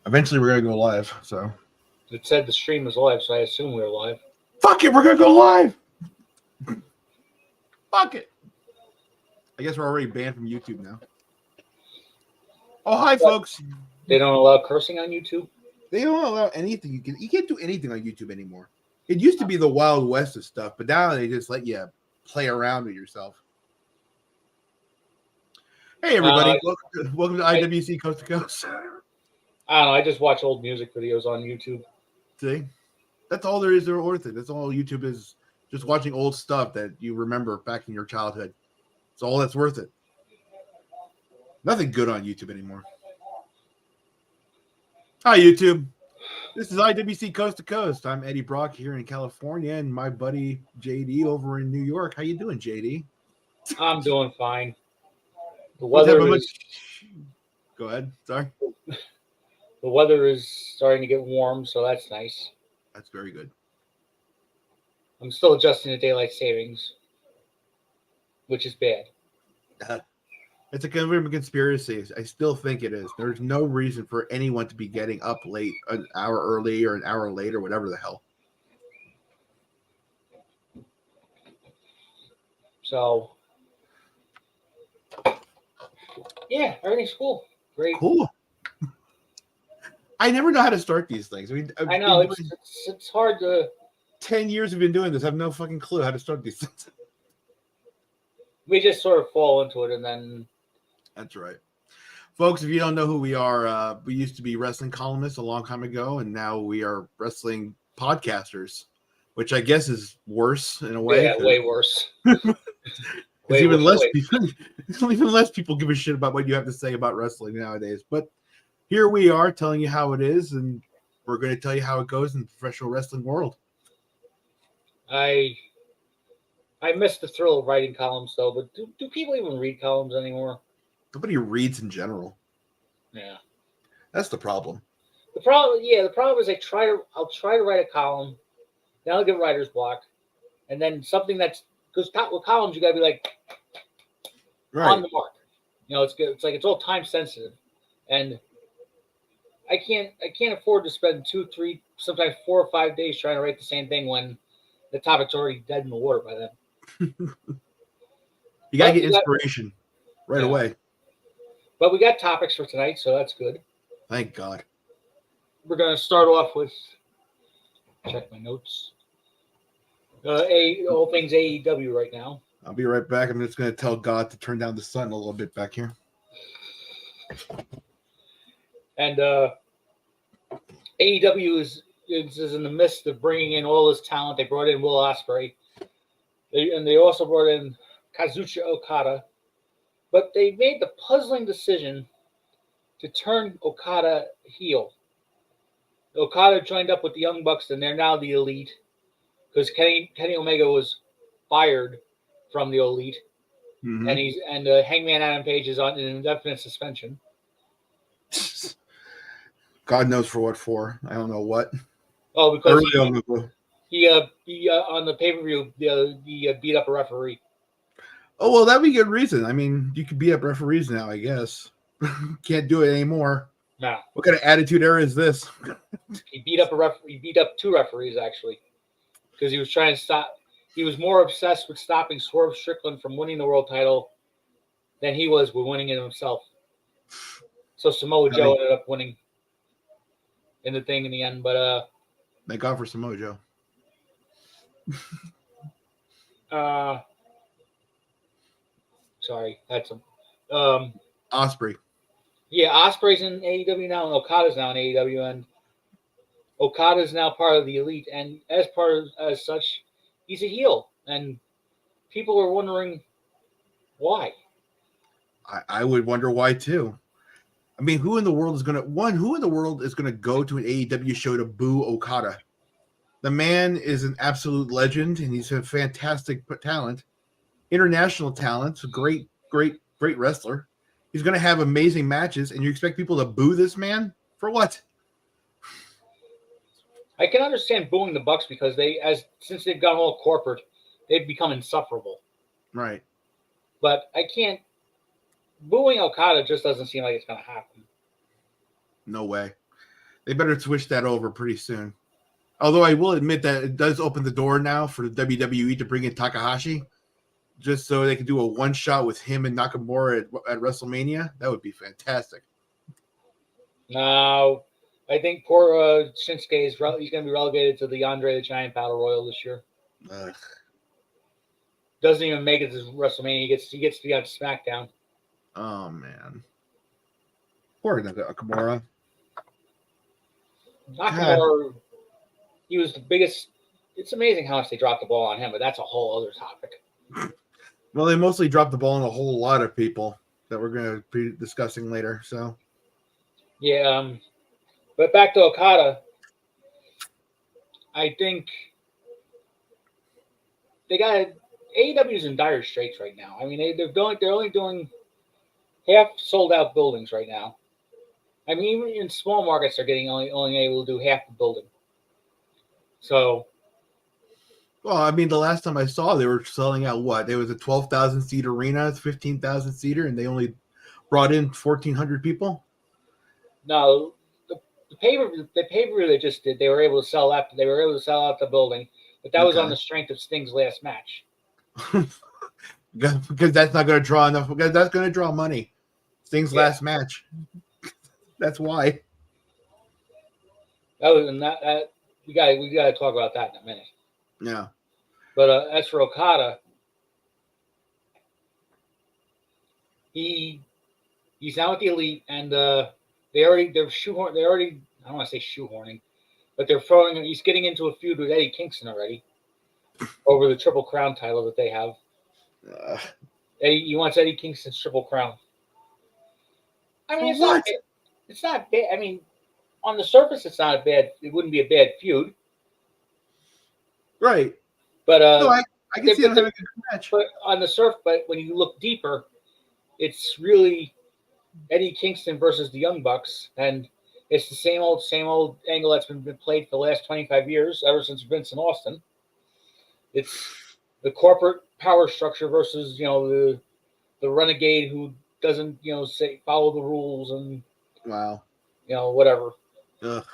Eventually, we're gonna go live. So It said the stream was live, so I assume we were live. fuck it, we're gonna go live. Fuck it. I guess we're already banned from YouTube now. Oh, hi, folks. They don't allow cursing on YouTube? They don't allow anything. You can't do anything on YouTube anymore. It used to be the Wild West of stuff, but now they just let you play around with yourself. Hey, everybody. Welcome to IWC Coast to Coast. I don't know. I just watch old music videos on YouTube. See? That's all there is to worth it. That's all YouTube is. Just watching old stuff that you remember back in your childhood. It's all that's worth it. Nothing good on YouTube anymore. Hi, YouTube. This is IWC Coast to Coast. I'm Eddie Brock here in California, and my buddy JD over in New York. How you doing, JD? I'm doing fine. The weather is... Go ahead. Sorry. The weather is starting to get warm, so that's nice. That's very good. I'm still adjusting to daylight savings, which is bad. It's a kind of a conspiracy. I still think it is. There's no reason for anyone to be getting up late, an hour early or an hour late or whatever the hell. So, yeah, everything's cool. Great. Cool. I never know how to start these things. I know. It's hard to... 10 years we've been doing this. I have no fucking clue how to start these things. We just sort of fall into it and then... That's right. Folks, if you don't know who we are, we used to be wrestling columnists a long time ago, and now we are wrestling podcasters, which I guess is worse in a way. Yeah, way worse. Even less people give a shit about what you have to say about wrestling nowadays. But here we are telling you how it is, and we're going to tell you how it goes in the professional wrestling world. I miss the thrill of writing columns, though. But do people even read columns anymore? Nobody reads in general. Yeah, that's the problem. The problem is I'll try to write a column, then I'll get writer's block, and then something that's because with columns you gotta be like on the mark. You know, it's good. It's like it's all time sensitive, and I can't afford to spend 2, 3, sometimes 4 or 5 days trying to write the same thing when the topic's already dead in the water by then. You gotta get inspiration right away. But we got topics for tonight, so that's good. Thank God. We're going to start off with, check my notes, all things AEW right now. I'll be right back. I'm just going to tell God to turn down the sun a little bit back here. And AEW is in the midst of bringing in all this talent. They brought in Will Ospreay. They also brought in Kazuchika Okada. But they made the puzzling decision to turn Okada heel. Okada joined up with the Young Bucks, and they're now the Elite because Kenny Omega was fired from the Elite, and Hangman Adam Page is on an indefinite suspension. God knows for what for. I don't know what. Oh, because he on the pay-per-view he beat up a referee. Oh, well, that'd be a good reason. I mean, you could beat up referees now, I guess. Can't do it anymore. No. What kind of attitude era is this? He beat up He beat up 2 referees, actually, because he was trying to stop. He was more obsessed with stopping Swerve Strickland from winning the world title than he was with winning it himself. So Samoa Joe ended up winning in the thing in the end. But thank God for Samoa Joe. Sorry, that's him. Ospreay. Yeah, Ospreay's in AEW now, and Okada's now in AEW, and Okada's now part of the Elite, and as such, he's a heel, and people are wondering why. I would wonder why too. I mean, who in the world is gonna go to an AEW show to boo Okada? The man is an absolute legend, and he's a fantastic talent. International talent, great wrestler. He's going to have amazing matches, and you expect people to boo this man for what? I can understand booing the Bucks because since they've gone all corporate, they've become insufferable. Right. But I can't. Booing Okada just doesn't seem like it's going to happen. No way. They better switch that over pretty soon. Although I will admit that it does open the door now for the WWE to bring in Takahashi, just so they can do a one-shot with him and Nakamura at WrestleMania. That would be fantastic. No, I think poor Shinsuke he's going to be relegated to the Andre the Giant Battle Royal this year. Ugh. Doesn't even make it to WrestleMania. He gets to be on SmackDown. Oh man, poor Nakamura. Nakamura, he was the biggest. It's amazing how much they dropped the ball on him, but that's a whole other topic. Well, they mostly dropped the ball on a whole lot of people that we're going to be discussing later. So, yeah, but back to Okada, I think they got AEW's in dire straits right now. I mean, they're only doing half sold out buildings right now. I mean, even in small markets, they're getting only able to do half the building. So, well, I mean, the last time I saw, they were selling out what? There was a 12,000 seat arena, 15,000 seater, and they only brought in 1,400 people. no, the pay-per-view they just did, they were able to sell out. They were able to sell out the building, but that was on the strength of Sting's last match. Because that's not going to draw enough. Because that's going to draw money. Sting's last match. That's why. Other than that, we got to talk about that in a minute. Yeah. But as for Okada, he's now with the Elite, and they're shoehorning. I don't want to say shoehorning, but they're throwing. He's getting into a feud with Eddie Kingston already over the Triple Crown title that they have. He wants Eddie Kingston's Triple Crown. I mean, it's not bad. I mean, on the surface, it's not a bad. It wouldn't be a bad feud, right? But no, I can see them having a good match. But on the surface, but when you look deeper, it's really Eddie Kingston versus the Young Bucks, and it's the same old angle that's been played for the last 25 years, ever since Vince and Austin. It's the corporate power structure versus the renegade who doesn't follow the rules and whatever. Ugh.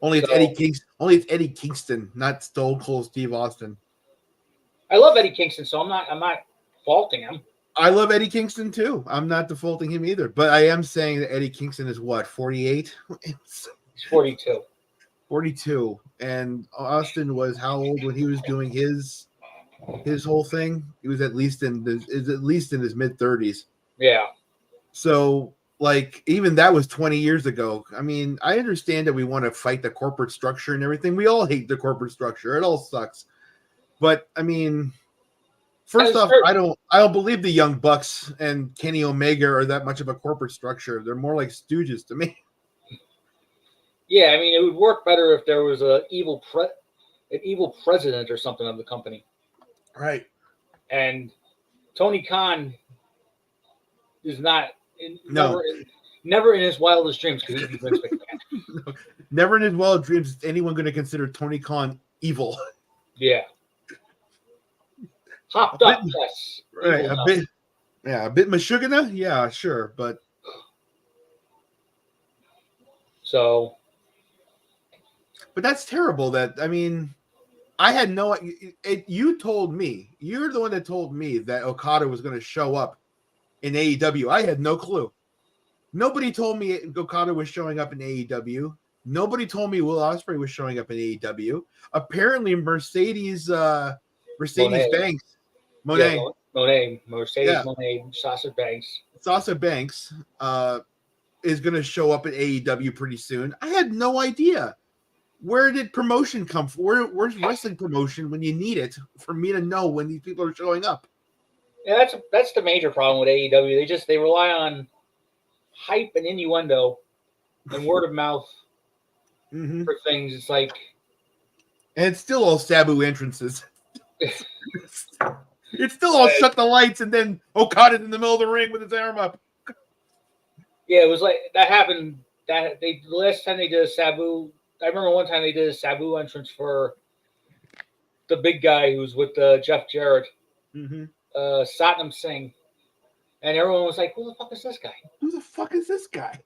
Only it's Eddie Kingston, not Stone Cold Steve Austin. I love Eddie Kingston, so I'm not faulting him. I love Eddie Kingston too. I'm not defaulting him either, but I am saying that Eddie Kingston is what, 48? He's 42. 42, and Austin was how old when he was doing his whole thing? He was at least in his mid 30s. Yeah. So, like, even that was 20 years ago. I mean, I understand that we want to fight the corporate structure and everything. We all hate the corporate structure. It all sucks. But I mean, first off, I don't believe the Young Bucks and Kenny Omega are that much of a corporate structure. They're more like stooges to me. Yeah, I mean, it would work better if there was an evil president or something of the company. Right. And Tony Khan is not never in his wildest dreams could he be Vince McMahon. Never in his wildest dreams is anyone going to consider Tony Khan evil. Yeah. Hopped up, yes. Right. A bit Meshuggah? Yeah, sure. But that's terrible. I had no. You told me. You're the one that told me that Okada was going to show up in AEW. I had no clue. Nobody told me Okada was showing up in AEW. Nobody told me Will Ospreay was showing up in AEW. Apparently, Mercedes Banks, Sasha Banks, is going to show up at AEW pretty soon. I had no idea. Where did promotion come from? Where's wrestling promotion when you need it for me to know when these people are showing up? Yeah, that's the major problem with AEW. They rely on hype and innuendo and word of mouth for things. It's like, and it's still all Sabu entrances. It's still all shut the lights and then Okada's in the middle of the ring with his arm up. Yeah, it was like that happened. The last time they did a Sabu. I remember one time they did a Sabu entrance for the big guy who's with Jeff Jarrett, Satnam Singh, and everyone was like, "Who the fuck is this guy?" Who the fuck is this guy?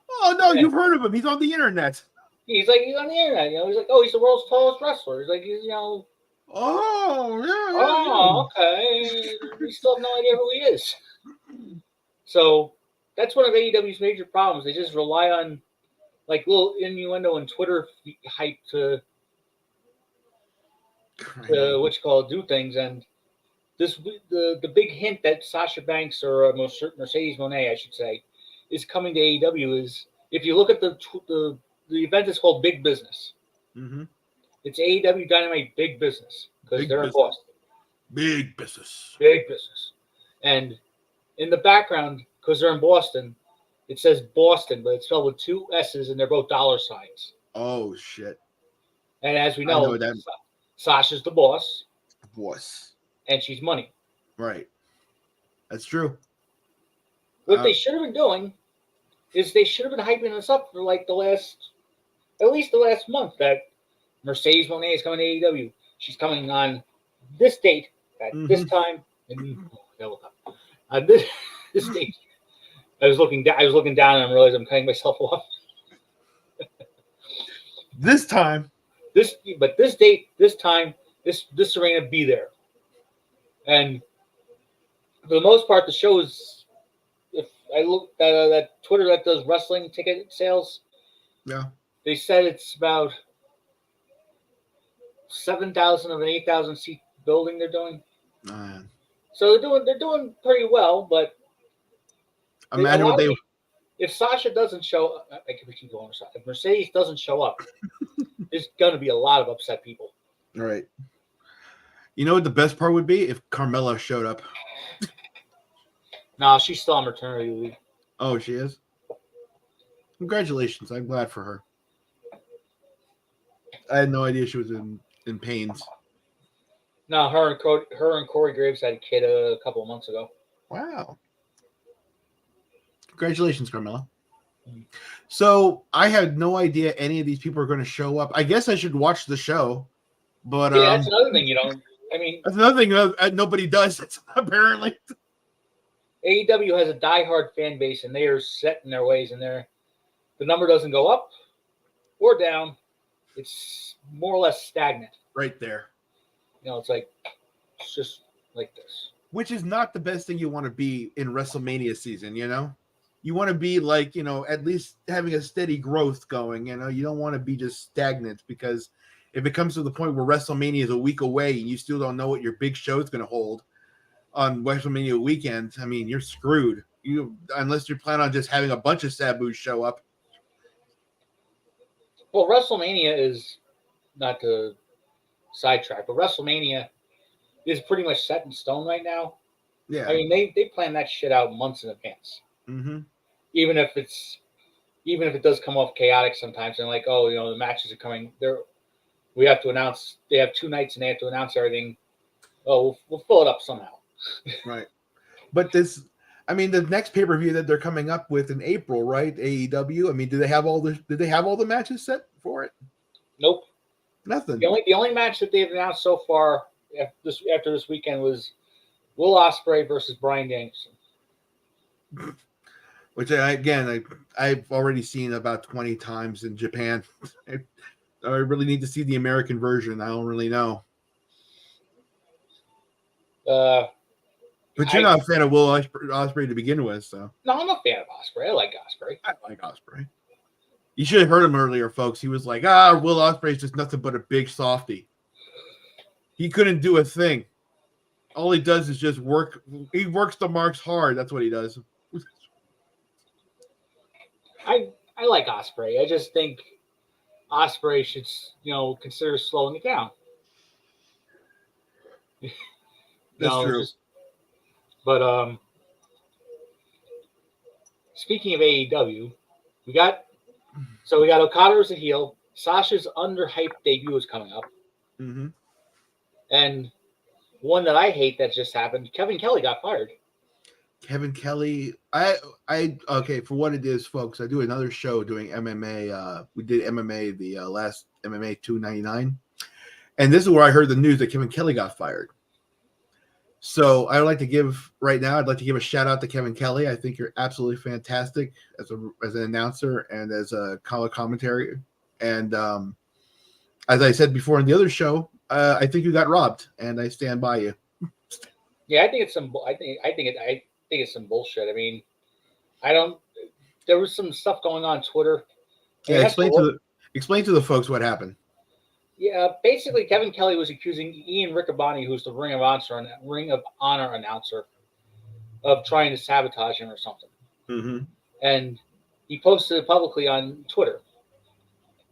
Oh no, Yeah. you've heard of him. He's on the internet. He's like, he's on the internet. You know, he's like, oh, he's the world's tallest wrestler. He's like, he's, you know, Oh oh, okay. We still have no idea who he is. So that's one of AEW's major problems. They just rely on like little innuendo and Twitter hype to what you call do things. And this the big hint that Sasha Banks or Mercedes Moné, I should say, is coming to AEW is if you look at the event is called Big Business. Mm-hmm. It's AEW Dynamite Big Business because they're in Boston. Big business. Big business. And in the background, because they're in Boston, it says Boston, but it's spelled with two S's and they're both dollar signs. Oh shit! And as we know that. Sasha's the boss. Boss. And she's money. Right. That's true. What they should have been doing is they should have been hyping us up for like at least the last month that Mercedes Moné is coming to AEW. She's coming on this date at this time. And this date. I was looking down and I realized I'm cutting myself off. This time. This date, this time, this arena be there. And for the most part, the show is, if I look at that Twitter that does wrestling ticket sales, yeah, they said it's about 7,000 of an 8,000 seat building they're doing. So they're doing pretty well, but imagine what they. If Sasha doesn't show up, I can keep going. If Mercedes doesn't show up, there's going to be a lot of upset people. All right. You know what the best part would be if Carmella showed up. No, she's still on maternity leave. Oh, she is? Congratulations. I'm glad for her. I had no idea she was in pains. No, her and Corey Graves had a kid a couple of months ago. Wow. Congratulations, Carmella. So I had no idea any of these people are going to show up. I guess I should watch the show, but that's another thing you don't. I mean, that's another thing nobody does. Apparently, AEW has a diehard fan base, and they are set in their ways, and the number doesn't go up or down. It's more or less stagnant. Right there. You know, it's just like this. Which is not the best thing you want to be in WrestleMania season, you know? You want to be like, you know, at least having a steady growth going, you know? You don't want to be just stagnant because if it comes to the point where WrestleMania is a week away and you still don't know what your big show is going to hold on WrestleMania weekend, I mean, you're screwed. Unless you plan on just having a bunch of Sabus show up. Well, WrestleMania is, not to sidetrack, but WrestleMania is pretty much set in stone right now. Yeah. I mean, they plan that shit out months in advance. Mm-hmm. Even if it does come off chaotic sometimes, and like, oh, you know, the matches are coming. We have to announce. They have 2 nights, and they have to announce everything. Oh, we'll fill it up somehow. Right. But the next pay-per-view that they're coming up with in April, right? AEW. I mean, did they have all the matches set for it? Nope. Nothing. The only match that they've announced so far after this weekend was Will Ospreay versus Bryan Danielson. Which I've already seen about 20 times in Japan. I really need to see the American version. I don't really know. But you're not a fan of Will Ospreay to begin with, so. No, I'm a fan of Ospreay. I like Ospreay. I like Ospreay. You should have heard him earlier, folks. He was like, Will Ospreay's just nothing but a big softy. He couldn't do a thing. All he does is just work. He works the marks hard. That's what he does. I like Ospreay. I just think Ospreay should, you know, consider slowing it down. That's true. But speaking of AEW, we got Okada as a heel. Sasha's underhyped debut is coming up. Mm-hmm. And one that I hate that just happened, Kevin Kelly got fired. Kevin Kelly, okay, for what it is, folks, I do another show doing MMA. We did MMA, the last MMA 299. And this is where I heard the news that Kevin Kelly got fired. So I'd like to give a shout out to Kevin Kelly. I think you're absolutely fantastic as an announcer and as a color commentary. And as I said before in the other show, I think you got robbed, and I stand by you. Yeah, I think it's some. I think it's some bullshit. I mean, I don't. There was some stuff going on Twitter. Yeah, explain to the folks what happened. Yeah, basically, Kevin Kelly was accusing Ian Riccaboni, who's the Ring of Honor announcer, of trying to sabotage him or something. Mm-hmm. And he posted it publicly on Twitter.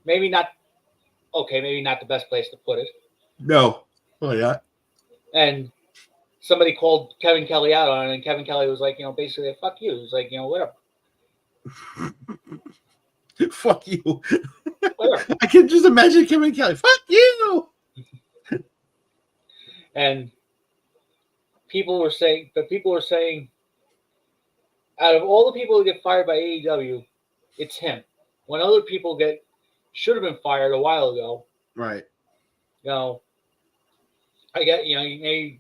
Maybe not the best place to put it. No. Oh, yeah. And somebody called Kevin Kelly out on it, and Kevin Kelly was like, basically, fuck you. He's like, whatever. Fuck you. Whatever. I can just imagine Kevin Kelly. Fuck you. And people were saying, out of all the people who get fired by AEW, it's him. When other people should have been fired a while ago. Right. I get, maybe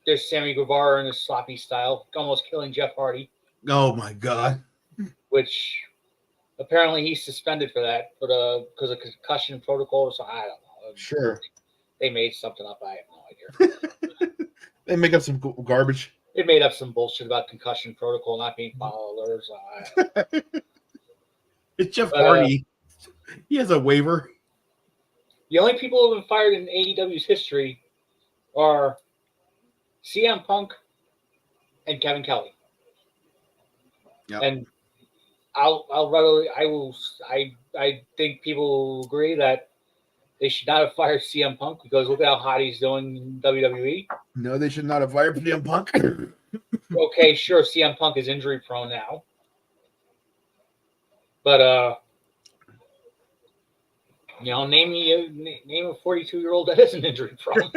there's Sammy Guevara in his sloppy style, almost killing Jeff Hardy. Oh my God. Which apparently he's suspended for that because of concussion protocol. So I don't know. Sure. They made something up. I have no idea. They make up some garbage. They made up some bullshit about concussion protocol not being followed. It's Jeff Hardy. He has a waiver. The only people who have been fired in AEW's history are CM Punk and Kevin Kelly. Yep. And I think people will agree that they should not have fired CM Punk because look at how hot he's doing in WWE. No, they should not have fired CM Punk. Okay, sure, CM Punk is injury prone now. But name a 42-year-old that isn't injury prone.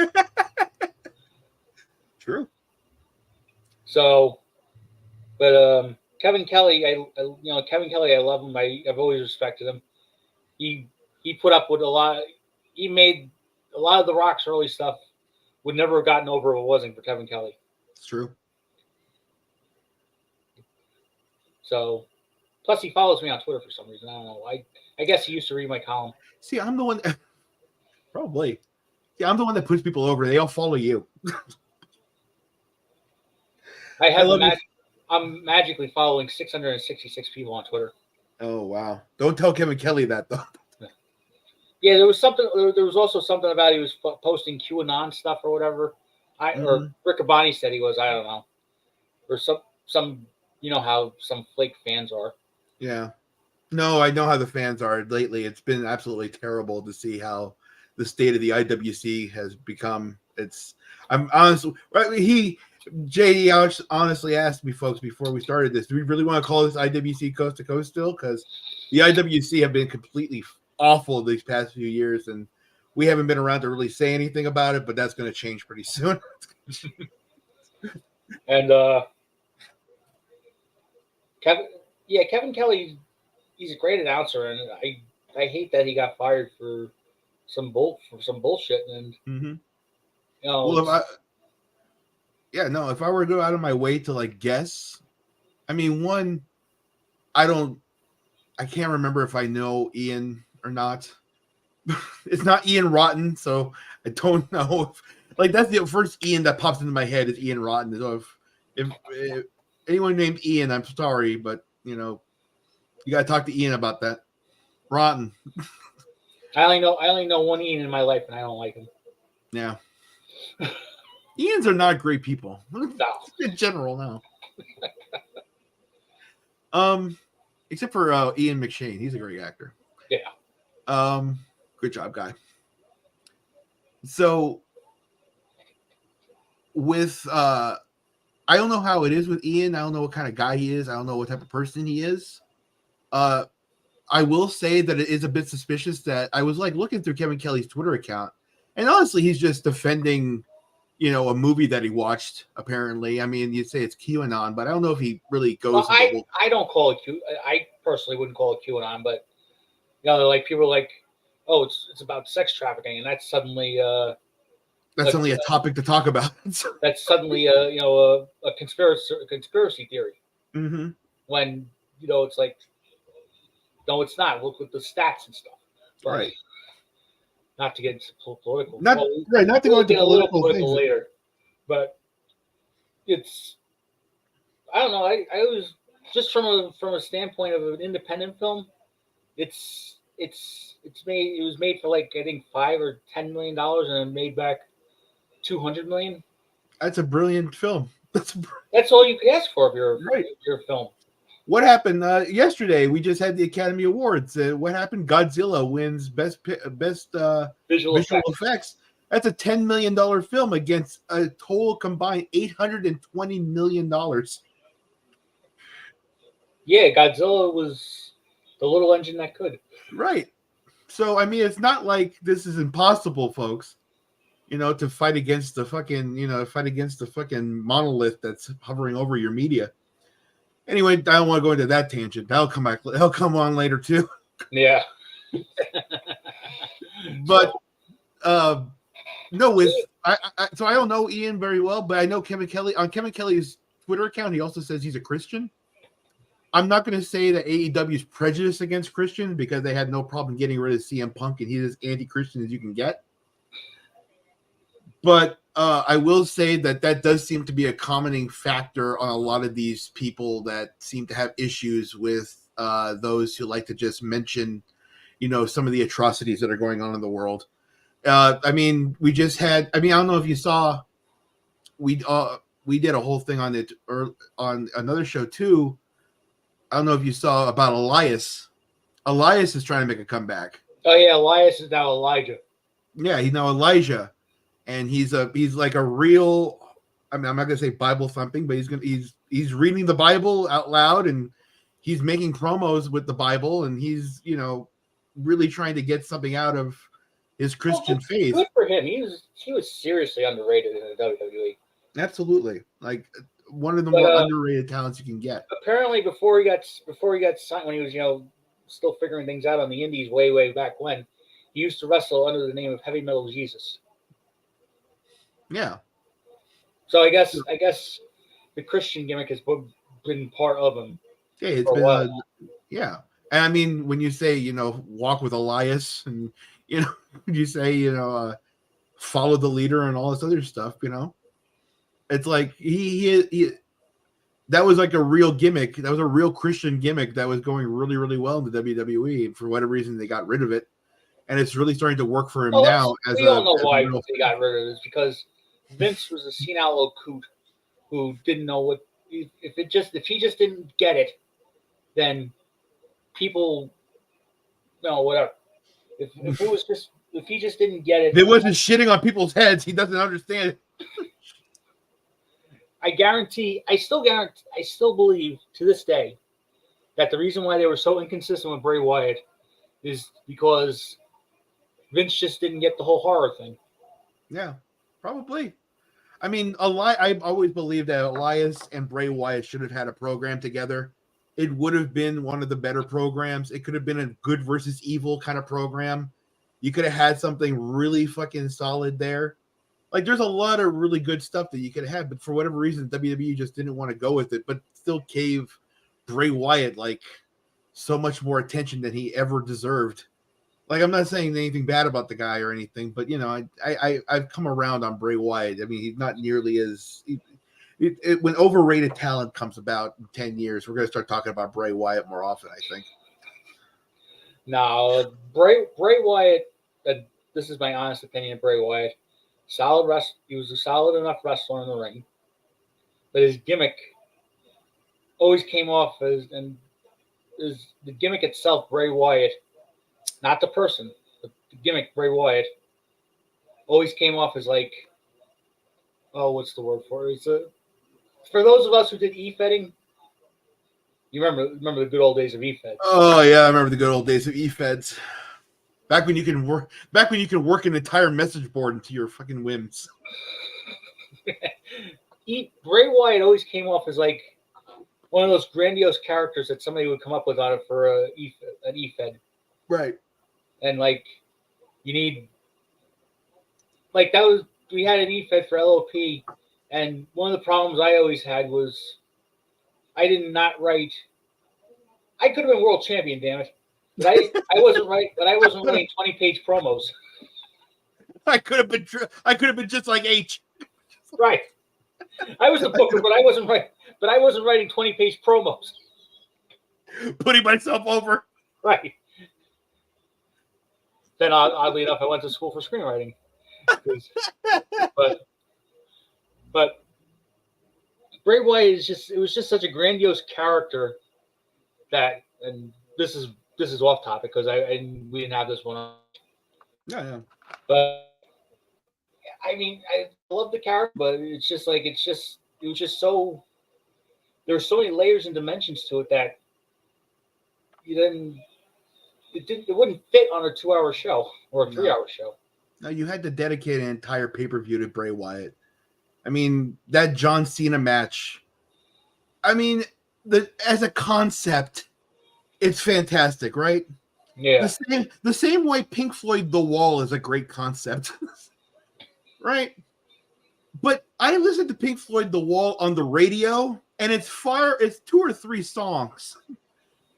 True. So, but Kevin Kelly, I love him. I've always respected him. He put up with a lot. He made a lot of The Rock's early stuff would never have gotten over if it wasn't for Kevin Kelly. It's true. So, plus he follows me on Twitter for some reason. I don't know. I guess he used to read my column. See, I'm the one. Probably. Yeah, I'm the one that puts people over. They all follow you. I'm magically following 666 people on Twitter. Oh wow! Don't tell Kevin Kelly that though. Yeah, there was something. There was also something about he was posting QAnon stuff or whatever. Or Riccaboni said he was. I don't know. Or some. You know how some flake fans are. Yeah. No, I know how the fans are lately. It's been absolutely terrible to see how the state of the IWC has become. I'm honestly, right? JD honestly asked me, folks, before we started this, do we really want to call this IWC Coast to Coast still? Because the IWC have been completely awful these past few years, and we haven't been around to really say anything about it, but that's going to change pretty soon. And Kevin Kelly, he's a great announcer, and I hate that he got fired for some bullshit. And well, if I were to go out of my way to guess, I mean, one, I can't remember if I know Ian or not. It's not Ian Rotten, so I don't know if that's the first Ian that pops into my head is Ian Rotten. So if anyone named Ian, I'm sorry, but you got to talk to Ian about that. Rotten. I only know one Ian in my life, and I don't like him. Yeah. Ians are not great people. No. In general, no. Except for Ian McShane. He's a great actor. Yeah. Good job, guy. So with I don't know how it is with Ian. I don't know what kind of guy he is. I don't know what type of person he is. I will say that it is a bit suspicious that I was looking through Kevin Kelly's Twitter account, and honestly, he's just defending, a movie that he watched. Apparently, I mean, you'd say it's QAnon, but I don't know if he really goes. Well, I don't call it Q. I personally wouldn't call it QAnon, but people are like, oh, it's about sex trafficking, and that's suddenly That's only a topic to talk about. That's suddenly a conspiracy theory. Mm-hmm. When it's like, no, it's not. Look at the stats and stuff. But Right. not to get into political. Not to go into get a little political political things later, but it's, I don't know. I was just from a standpoint of an independent film. It's made. It was made for like I think $5 or $10 million, and it made back $200 million. That's a brilliant film. That's all you could ask for of your film. What happened yesterday? We just had the Academy Awards. What happened? Godzilla wins best visual effects. That's a $10 million film against a total combined $820 million. Yeah, Godzilla was the little engine that could. Right. So I mean, it's not like this is impossible, folks. To fight against the fucking monolith that's hovering over your media. Anyway, I don't want to go into that tangent. That'll come on later too. Yeah. But no, so I don't know Ian very well, but I know Kevin Kelly. On Kevin Kelly's Twitter account, he also says he's a Christian. I'm not going to say that AEW is prejudiced against Christian because they had no problem getting rid of CM Punk, and he's as anti-Christian as you can get. But I will say that does seem to be a commoning factor on a lot of these people that seem to have issues with those who like to just mention, some of the atrocities that are going on in the world. I mean, we just had. I mean, I don't know if you saw. We did a whole thing on it or on another show too. I don't know if you saw about Elias. Elias is trying to make a comeback. Oh yeah, Elias is now Elijah. Yeah, he's now Elijah. And he's like a real. I mean, I'm not gonna say Bible thumping, but he's reading the Bible out loud, and he's making promos with the Bible, and he's really trying to get something out of his Christian faith. Good for him. He was seriously underrated in the WWE. Absolutely, like one of the more underrated talents you can get. Apparently, before he got signed, when he was still figuring things out on the Indies way back when, he used to wrestle under the name of Heavy Metal Jesus. Yeah. So I guess the Christian gimmick has been part of him. Yeah, it's been yeah. And I mean, when you say walk with Elias, and you say follow the leader and all this other stuff, it's like he that was like a real gimmick. That was a real Christian gimmick that was going really, really well in the WWE. And for whatever reason, they got rid of it, and it's really starting to work for him now. We all know why they got rid of it. It's because Vince was a senile old coot who didn't know what if he just didn't get it, then people whatever. If he just didn't get it, if it wasn't shitting on people's heads, he doesn't understand it. I still believe to this day that the reason why they were so inconsistent with Bray Wyatt is because Vince just didn't get the whole horror thing. Yeah, probably. I mean, I've always believed that Elias and Bray Wyatt should have had a program together. It would have been one of the better programs. It could have been a good versus evil kind of program. You could have had something really fucking solid there. Like, there's a lot of really good stuff that you could have had, but for whatever reason, WWE just didn't want to go with it, but still gave Bray Wyatt like so much more attention than he ever deserved. Like, I'm not saying anything bad about the guy or anything, but I've come around on Bray Wyatt. I mean, he's not nearly as when overrated talent comes about in 10 years, we're going to start talking about Bray Wyatt more often, I think. No, Bray Wyatt. This is my honest opinion of Bray Wyatt. He was a solid enough wrestler in the ring, but his gimmick always came off as the gimmick itself, Bray Wyatt, not the person, but the gimmick, Bray Wyatt, always came off as like, what's the word for it? For those of us who did e-fedding, you remember the good old days of e-feds. Oh yeah, I remember the good old days of e-feds. Back when you can work an entire message board into your fucking whims. Bray Wyatt always came off as like one of those grandiose characters that somebody would come up with on it for an e-fed. Right. And like you need like that was we had an E-Fed for LOP, and one of the problems I always had was I did not write. I could have been world champion, damn it, but I wasn't right. But I wasn't writing 20-page promos. I could have been just like H. Right. I was the booker, but I wasn't right. But I wasn't writing 20-page promos. Putting myself over. Right. Then, oddly enough, I went to school for screenwriting. But Bray Wyatt it was just such a grandiose character that, and this is off topic because we didn't have this one on. Yeah. But I mean, I love the character, but it was just so, there's so many layers and dimensions to it that it wouldn't fit on a 2-hour show or a 3-hour show. No, you had to dedicate an entire pay-per-view to Bray Wyatt. I mean, that John Cena match, I mean, as a concept, it's fantastic, right? Yeah. The same way Pink Floyd The Wall is a great concept. Right? But I listened to Pink Floyd The Wall on the radio, and it's 2 or 3 songs.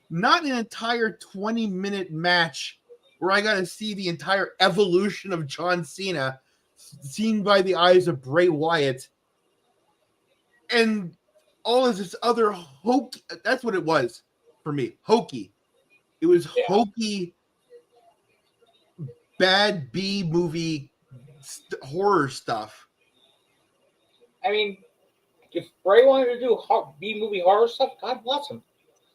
Not an entire 20-minute match where I got to see the entire evolution of John Cena seen by the eyes of Bray Wyatt. And all of this other hokey, that's what it was for me. Hokey. It was hokey, bad B movie horror stuff. I mean, if Bray wanted to do B movie horror stuff, God bless him.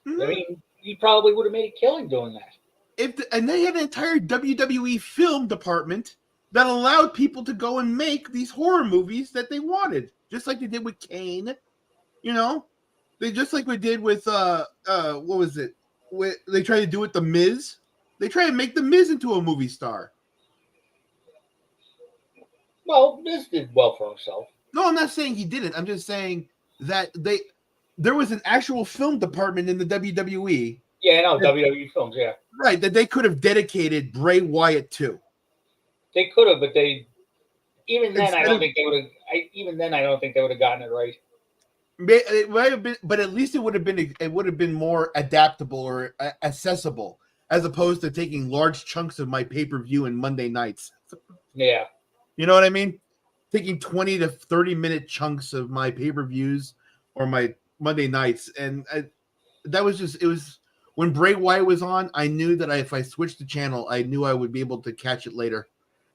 Mm-hmm. I mean, he probably would have made a killing doing that. And they had an entire WWE film department that allowed people to go and make these horror movies that they wanted, just like they did with Kane. You know, they just like we did with what was it? They tried to do with The Miz. They tried to make The Miz into a movie star. Well, Miz did well for himself. No, I'm not saying he didn't. I'm just saying that there was an actual film department in the WWE. Yeah, no, WWE films, yeah. Right, that they could have dedicated Bray Wyatt to. They could have, but even then I don't think they would have gotten it right. It might have been, but at least it would have been more adaptable or accessible, as opposed to taking large chunks of my pay-per-view and Monday nights. Yeah. You know what I mean? Taking 20 to 30-minute chunks of my pay-per-views or my Monday nights. And it was when Bray Wyatt was on, I knew that if I switched the channel, I knew I would be able to catch it later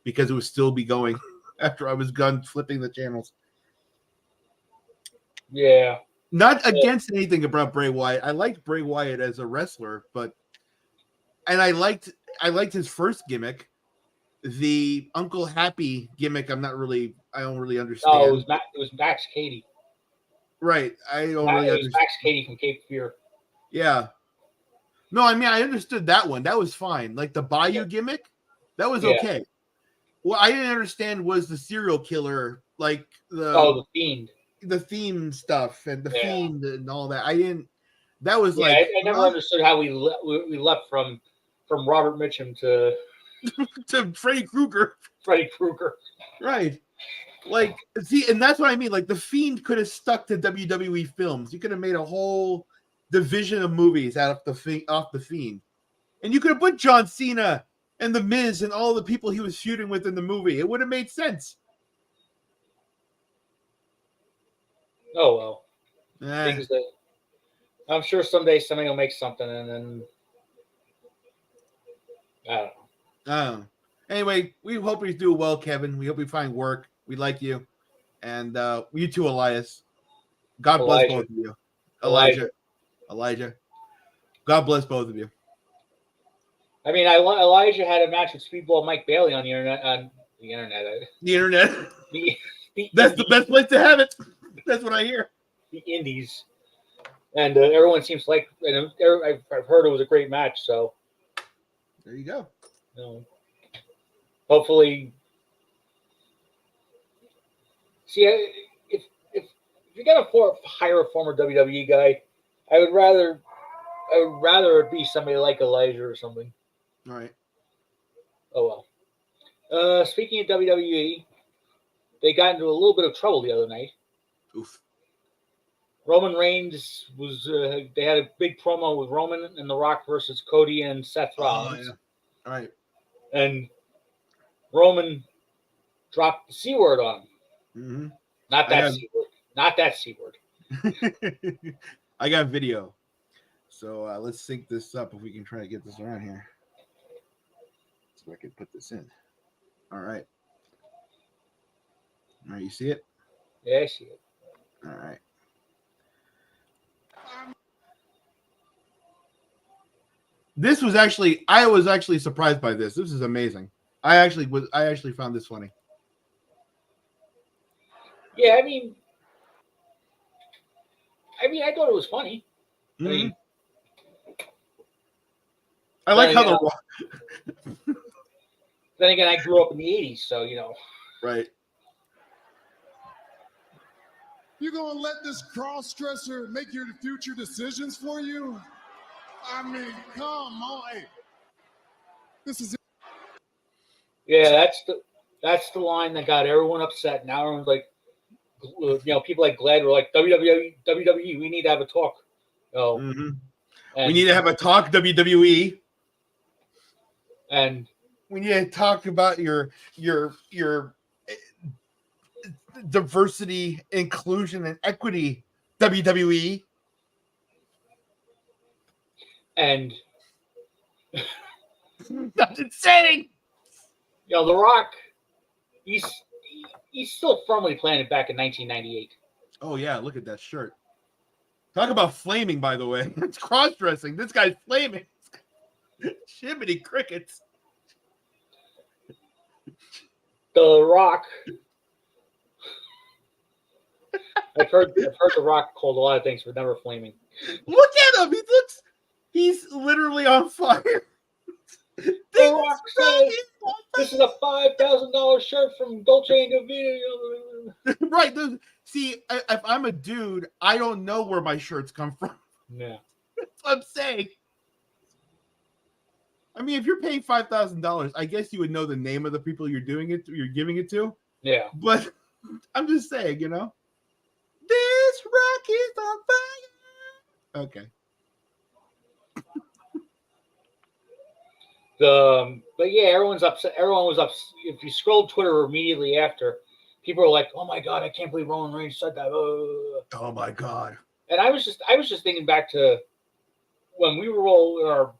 because it would still be going after I was done flipping the channels. Yeah. Not against anything about Bray Wyatt. I liked Bray Wyatt as a wrestler, and I liked his first gimmick. The Uncle Happy gimmick, I don't really understand. Oh, it was Max Cady. Right. I don't really understand. It was Max Cady from Cape Fear. Yeah. No, I mean, I understood that one. That was fine. Like the Bayou gimmick, that was okay. What I didn't understand was the serial killer, like the Fiend. The theme stuff and the Fiend and all that. That was I never understood how we left from Robert Mitchum to to Freddy Krueger. Freddy Krueger. Right. Like, see, and that's what I mean. Like, the Fiend could have stuck to WWE films. You could have made a whole division of movies off the Fiend. And you could have put John Cena and The Miz and all the people he was feuding with in the movie. It would have made sense. Oh, well. I'm sure someday somebody will make something, and then I don't know. Anyway, we hope you do well, Kevin. We hope you find work. We like you. And you too, Elias. God bless both of you. Elijah. God bless both of you. I mean, Elijah had a match with Speedball Mike Bailey on the internet. The internet. That's the best place to have it. That's what I hear. The Indies. And everyone seems like, and I've heard it was a great match. So there you go. Hopefully, see, if you're gonna hire a former WWE guy, I would rather it be somebody like Elijah or something. All right. Oh well. Speaking of WWE, they got into a little bit of trouble the other night. Oof. Roman Reigns was. They had a big promo with Roman and The Rock versus Cody and Seth Rollins. Oh, yeah. All right. And Roman dropped the C word on him. Mm-hmm. Not that C word. Not that C word. I got video. So let's sync this up if we can try to get this around here. So I can put this in. All right. All right, you see it? Yeah, I see it. All right. I was actually surprised by this. This is amazing. I actually found this funny. Yeah, I mean, I thought it was funny. Mm-hmm. I mean, I like how then again, I grew up in the 80s, so, Right. You gonna let this cross-dresser make your future decisions for you? I mean, come on. Hey, this is it. Yeah, that's the line that got everyone upset. Now everyone's like, people like Glad were like, WWE, we need to have a talk. Mm-hmm. We need to have a talk, WWE. And we need to talk about your diversity, inclusion, and equity, WWE. And that's insane. The Rock, he's still firmly planted back in 1998. Oh yeah, look at that shirt. Talk about flaming, by the way. It's cross-dressing. This guy's flaming. Shimmity crickets. The Rock. I've heard The Rock called a lot of things, but never flaming. Look at him. He's literally on fire. The Rock says this is a $5,000 shirt from Dolce & Gabbana. Right. See, if I'm a dude, I don't know where my shirts come from. Yeah. That's what I'm saying. I mean, if you're paying $5,000, I guess you would know the name of the people you're giving it to. Yeah. But I'm just saying, this rock is on fire. Okay. But yeah, everyone's upset. Everyone was upset. If you scroll Twitter immediately after, people are like, "Oh my god, I can't believe Roman Reigns said that." Oh my god. And I was just thinking back to when we were all in our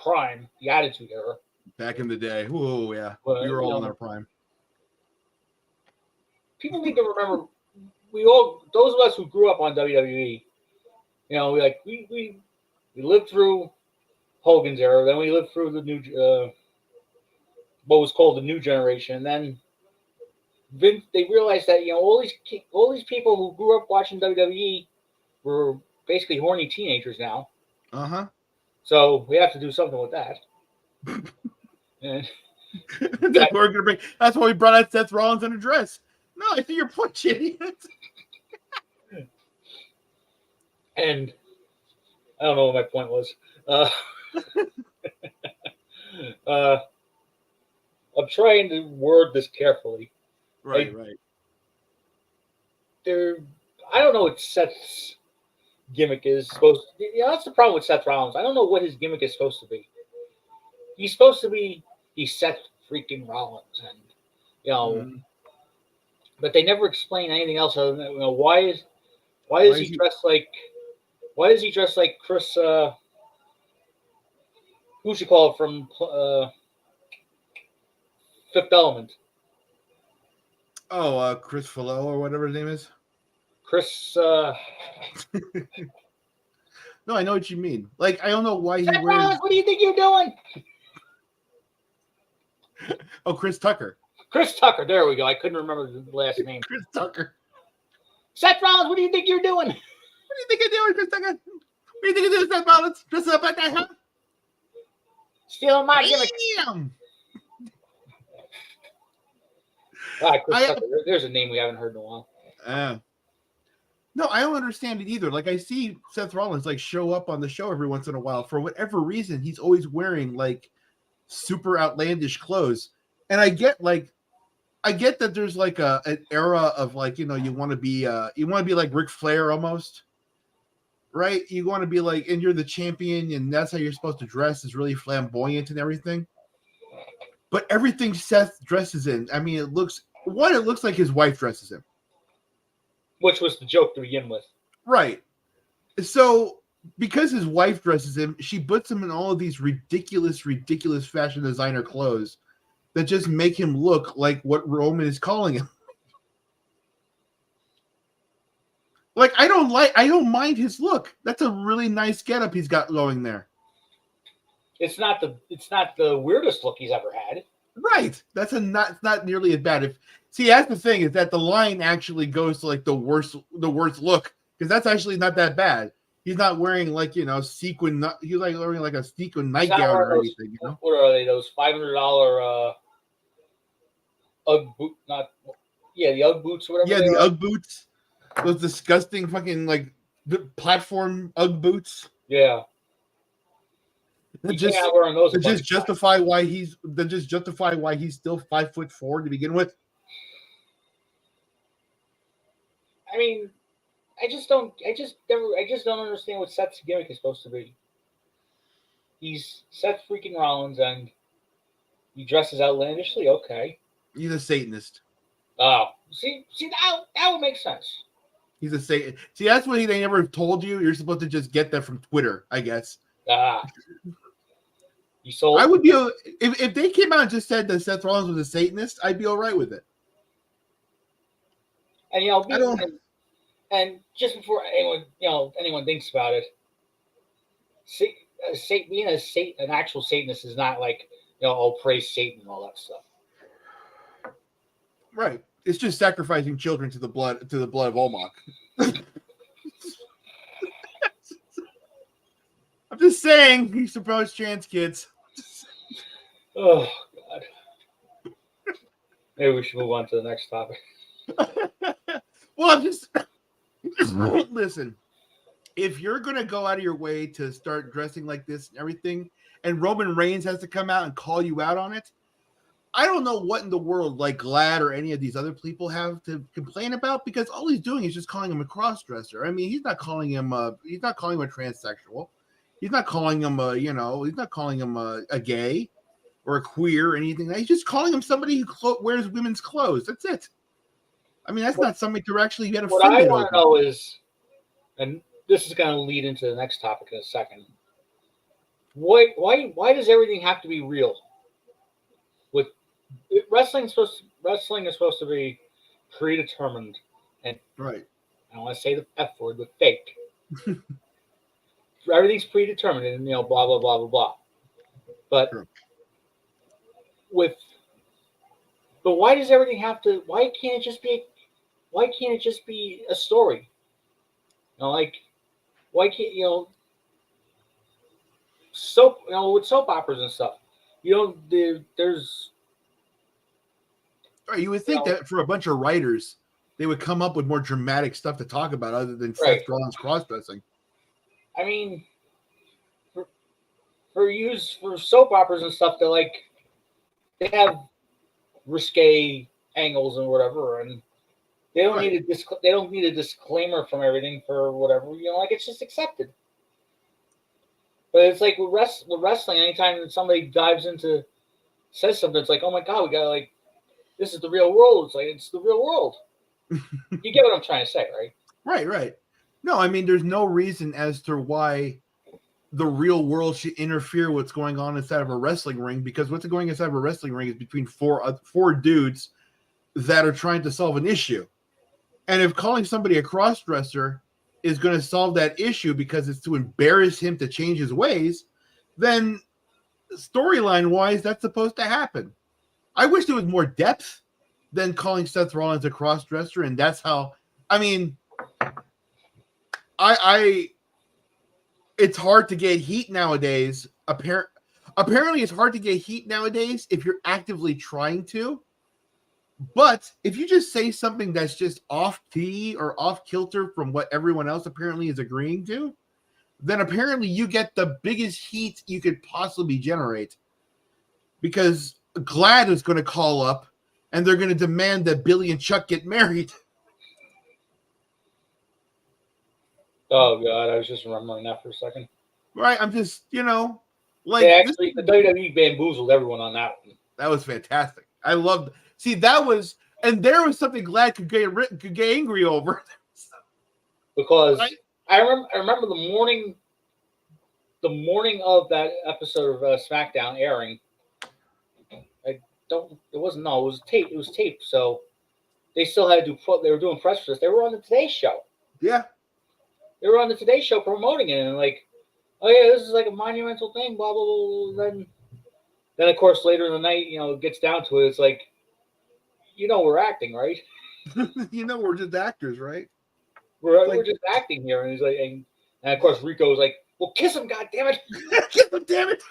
prime, the Attitude Era. Back in the day. Oh yeah. We were all in our prime. People need to remember, those of us who grew up on WWE, we lived through Hogan's era, then we lived through the new, what was called the new generation, and then they realized that all these people who grew up watching WWE were basically horny teenagers now. Uh-huh. So we have to do something with that. And that's why we brought out Seth Rollins in a dress. No, I see your point, idiot. And I don't know what my point was. I'm trying to word this carefully. Right. I don't know what Seth's gimmick is supposed to be. That's the problem with Seth Rollins. I don't know what his gimmick is supposed to be. He's supposed to be Seth freaking Rollins, and but they never explain anything else other than why is he dressed like Chris? Who should call it from Fifth Element? Oh, Chris Fallow or whatever his name is. Chris. No, I know what you mean. Like, I don't know why he Seth wears. Rollins, what do you think you're doing? Oh, Chris Tucker. Chris Tucker. There we go. I couldn't remember the last name. Chris Tucker. Seth Rollins, what do you think you're doing? What do you think you're doing, Chris Tucker? What do you think you're doing, Seth Rollins? Dressing up like that, huh? Stealing my gimmick. Damn. Chris Tucker. There's a name we haven't heard in a while. No, I don't understand it either. Like, I see Seth Rollins show up on the show every once in a while. For whatever reason, he's always wearing super outlandish clothes. And I get I get that there's like an era of like, you want to be like Ric Flair almost, right? You want to be like, and you're the champion, and that's how you're supposed to dress, is really flamboyant and everything. But everything Seth dresses in, I mean, it looks like his wife dresses him. Which was the joke to begin with. Right. So because his wife dresses him, she puts him in all of these ridiculous fashion designer clothes that just make him look like what Roman is calling him. Like, I don't mind his look. That's a really nice getup he's got going there. It's not the weirdest look he's ever had. Right. It's not nearly as bad. That's the thing, is that the line actually goes to like the worst look, because that's actually not that bad. He's not wearing like, sequin. He's like wearing like a sequin nightgown or anything. What are they? Those $500 UGG boot? The UGG boots, or whatever. Yeah, the UGG boots. Those disgusting fucking like platform UGG boots. Yeah. Just justify why he's still 5'4" to begin with. I mean, I just don't understand what Seth's gimmick is supposed to be. He's Seth freaking Rollins, and he dresses outlandishly. Okay. He's a Satanist. Oh, see that would make sense. He's a Satan. See, that's what they never told you. You're supposed to just get that from Twitter, I guess. You sold. I would be if they came out and just said that Seth Rollins was a Satanist, I'd be all right with it. And and just before anyone thinks about it, being an actual Satanist is not like praise Satan and all that stuff. Right. It's just sacrificing children to the blood of Olmok. I'm just saying, he supposed trans kids. Oh God. Maybe we should move on to the next topic. Well, listen. If you're gonna go out of your way to start dressing like this and everything, and Roman Reigns has to come out and call you out on it, I don't know what in the world like Glad or any of these other people have to complain about, because all he's doing is just calling him a cross-dresser. I mean, he's not calling him a transsexual. He's not calling him a gay or a queer or anything. He's just calling him somebody who wears women's clothes. That's it. I mean, that's not something to actually get offended over. What I want to know is, and this is going to lead into the next topic in a second. Why does everything have to be real? Wrestling is supposed to be predetermined, and right. I don't want to say the F word, but fake. Everything's predetermined, and blah blah blah blah blah. But sure. But why does everything have to? Why can't it just be a story? Why can't soap? With soap operas and stuff, there's. Right, you would think that for a bunch of writers, they would come up with more dramatic stuff to talk about other than Seth Rollins cross-dressing. I mean, for soap operas and stuff, they have risque angles and whatever, and they don't need a disclaimer from everything for whatever, it's just accepted. But it's like with wrestling, anytime somebody says something, it's like, oh my God, we got this is the real world. It's the real world. You get what I'm trying to say, right? Right. No, I mean, there's no reason as to why the real world should interfere with what's going on inside of a wrestling ring, because what's going inside of a wrestling ring is between four dudes that are trying to solve an issue. And if calling somebody a cross-dresser is going to solve that issue because it's to embarrass him to change his ways, then storyline-wise, that's supposed to happen. I wish there was more depth than calling Seth Rollins a cross-dresser, and that's how. I mean, it's hard to get heat nowadays. Apparently, it's hard to get heat nowadays if you're actively trying to. But if you just say something that's just off key or off kilter from what everyone else apparently is agreeing to, then apparently you get the biggest heat you could possibly generate. Because Glad is going to call up and they're going to demand that Billy and Chuck get married. Oh God, I was just remembering that for a second. Right? I'm just, like They actually, the WWE bamboozled everyone on that one. that was fantastic. I loved. See, that was, and there was something Glad could get angry over. Because Right? I remember the morning of that episode of SmackDown airing. It was tape. It was taped, so they still had to do. They were doing press for this. They were on the Today Show. Yeah. They were on the Today Show promoting it, and like, oh yeah, this is like a monumental thing. Blah blah blah. Then of course later in the night, it gets down to it. It's like, we're acting, right? We're just actors, right? We're just acting here, and he's like, and of course Rico was like, "Well, kiss him, God damn it, kiss him, damn it!"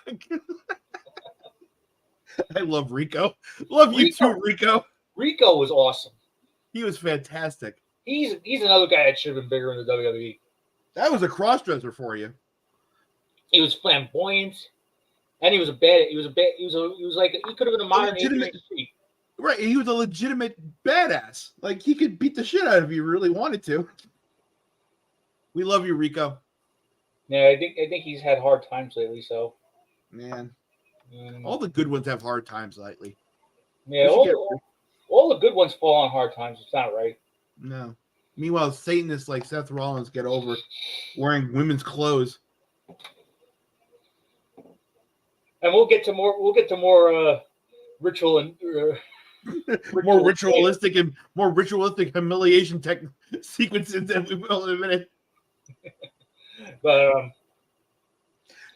I love Rico. Love you too, Rico. Rico was awesome. He was fantastic. He's another guy that should have been bigger in the WWE. That was a cross-dresser for you. He was flamboyant, and he was like he could have been a modern Adrian Street. Right, he was a legitimate badass. Like he could beat the shit out of you if he really wanted to. We love you, Rico. Yeah, I think he's had hard times lately. So, man, all the good ones have hard times lately. Yeah, all the good ones fall on hard times. It's not right. No. Meanwhile, Satanists like Seth Rollins get over wearing women's clothes. And we'll get to more ritual and more ritualistic humiliation sequences than we will in a minute. But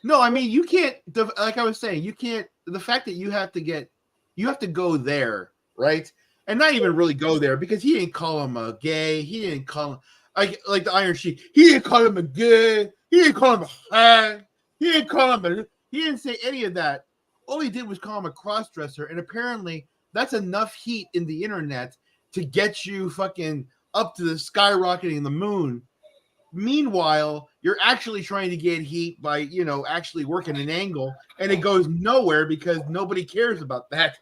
no, I mean you can't. Like I was saying, you can't. The fact that you have to go there, right? And not even really go there because he didn't call him a gay. He didn't call him like the Iron Sheik. He didn't call him a gay. He didn't call him a hag. He didn't call him a. He didn't say any of that. All he did was call him a cross-dresser, and apparently that's enough heat in the internet to get you fucking up to the skyrocketing the moon. Meanwhile, you're actually trying to get heat by, actually working an angle, and it goes nowhere because nobody cares about that.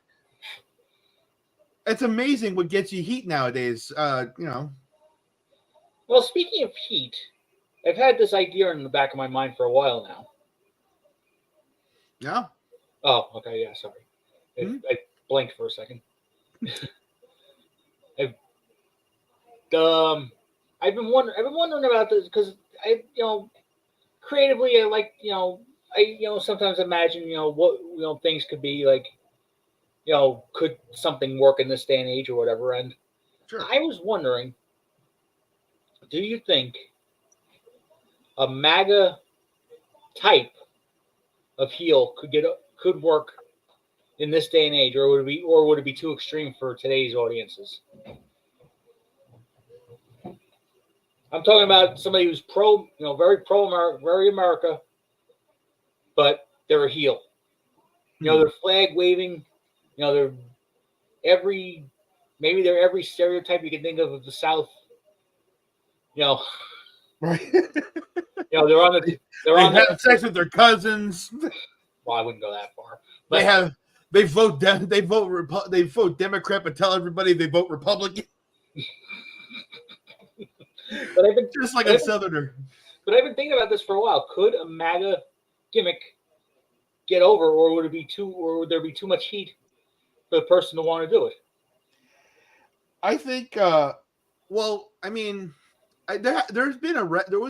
It's amazing what gets you heat nowadays, Well, speaking of heat, I've had this idea in the back of my mind for a while now. Yeah. Oh, okay. Yeah, sorry. I blanked for a second. I've been wondering about this because creatively I like, I sometimes imagine, what, things could be like, could something work in this day and age or whatever. And sure. I was wondering, do you think a MAGA type of heel could work in this day and age, or would it be too extreme for today's audiences? I'm talking about somebody who's very pro-America, very America, but they're a heel. They're flag waving. They're every stereotype you can think of the South. Right. They have sex with their cousins. Well, I wouldn't go that far. But they vote Democrat, but tell everybody they vote Republican. But I've been just like a Southerner. But I've been thinking about this for a while. Could a MAGA gimmick get over, or would there be too much heat for the person to want to do it? I think. There was